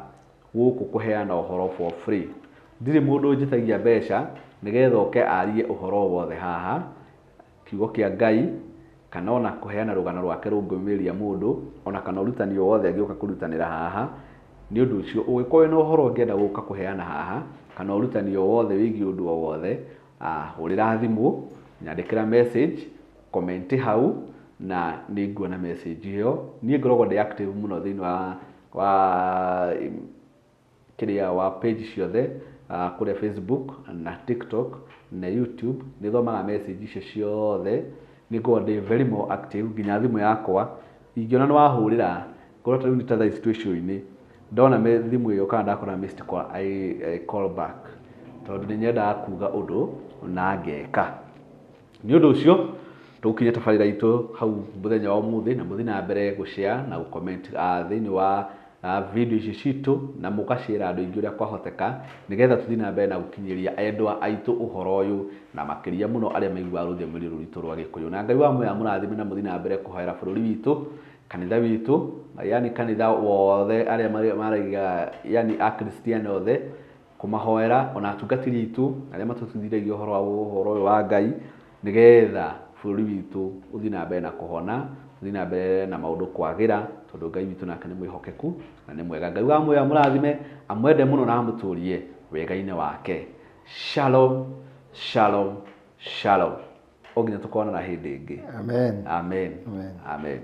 guku kuheana uhoro for free ndiri mundu njitagia mbeca nigetha oke arie uhoro wothe haha kiugo kia Ngai kana ona kuheana rugano rwake rungumiria mundu ona kana urutani wothe angioka kurutanira haha ni undu ucio ugikoe no uhoro ungienda guka kuheana haha kana urutani wothe wigi undu wothe urira thimu nyandikira message comment hau na ni nguona message hiyo ni ngoragwo ndi active muno thini wa kiria wa page ciothe kule Facebook na TikTok na YouTube ni thomaga message icio ciothe ni ngoragwo ndi very more active nginya thimu yakwa ingiona ni wahurira ngorwo riu ni ta tha situation ini ndona thimu iyo kana ndakora missed call I call back tondu ni nyenda kuga undu na ngeka ni undu ucio tukinya tabarira itu hau muthenya wa umuthi na muthi na mbere gushare na comment thini wa video ici citu na mukashira andu ingi uria kwahoteka nigetha tuthi na mbere na gukinyiria endwa aitu uhoro uyu na makiria muno aria maigua ruthiomi ruritu rwa Gikuyu na Ngai wa moya murathime na muthi na mbere kuhoera bururi witu kanitha witu yani kanitha wothe aria maraiga yani akristiano othe kumahoera ona atungatiri itu aria matutithiragia uhoro wa Ngai nigetha bururi witu uthi na mbere na kuhona uthi na mbere na maundu kwagira tondu Ngai witu nake ni mwihokeku na ni mwega Ngai wa moya murathime amwende muno na amuturie wega-ini wake shalom shalom shalom oginya tukona na hindi ingi amen amen amen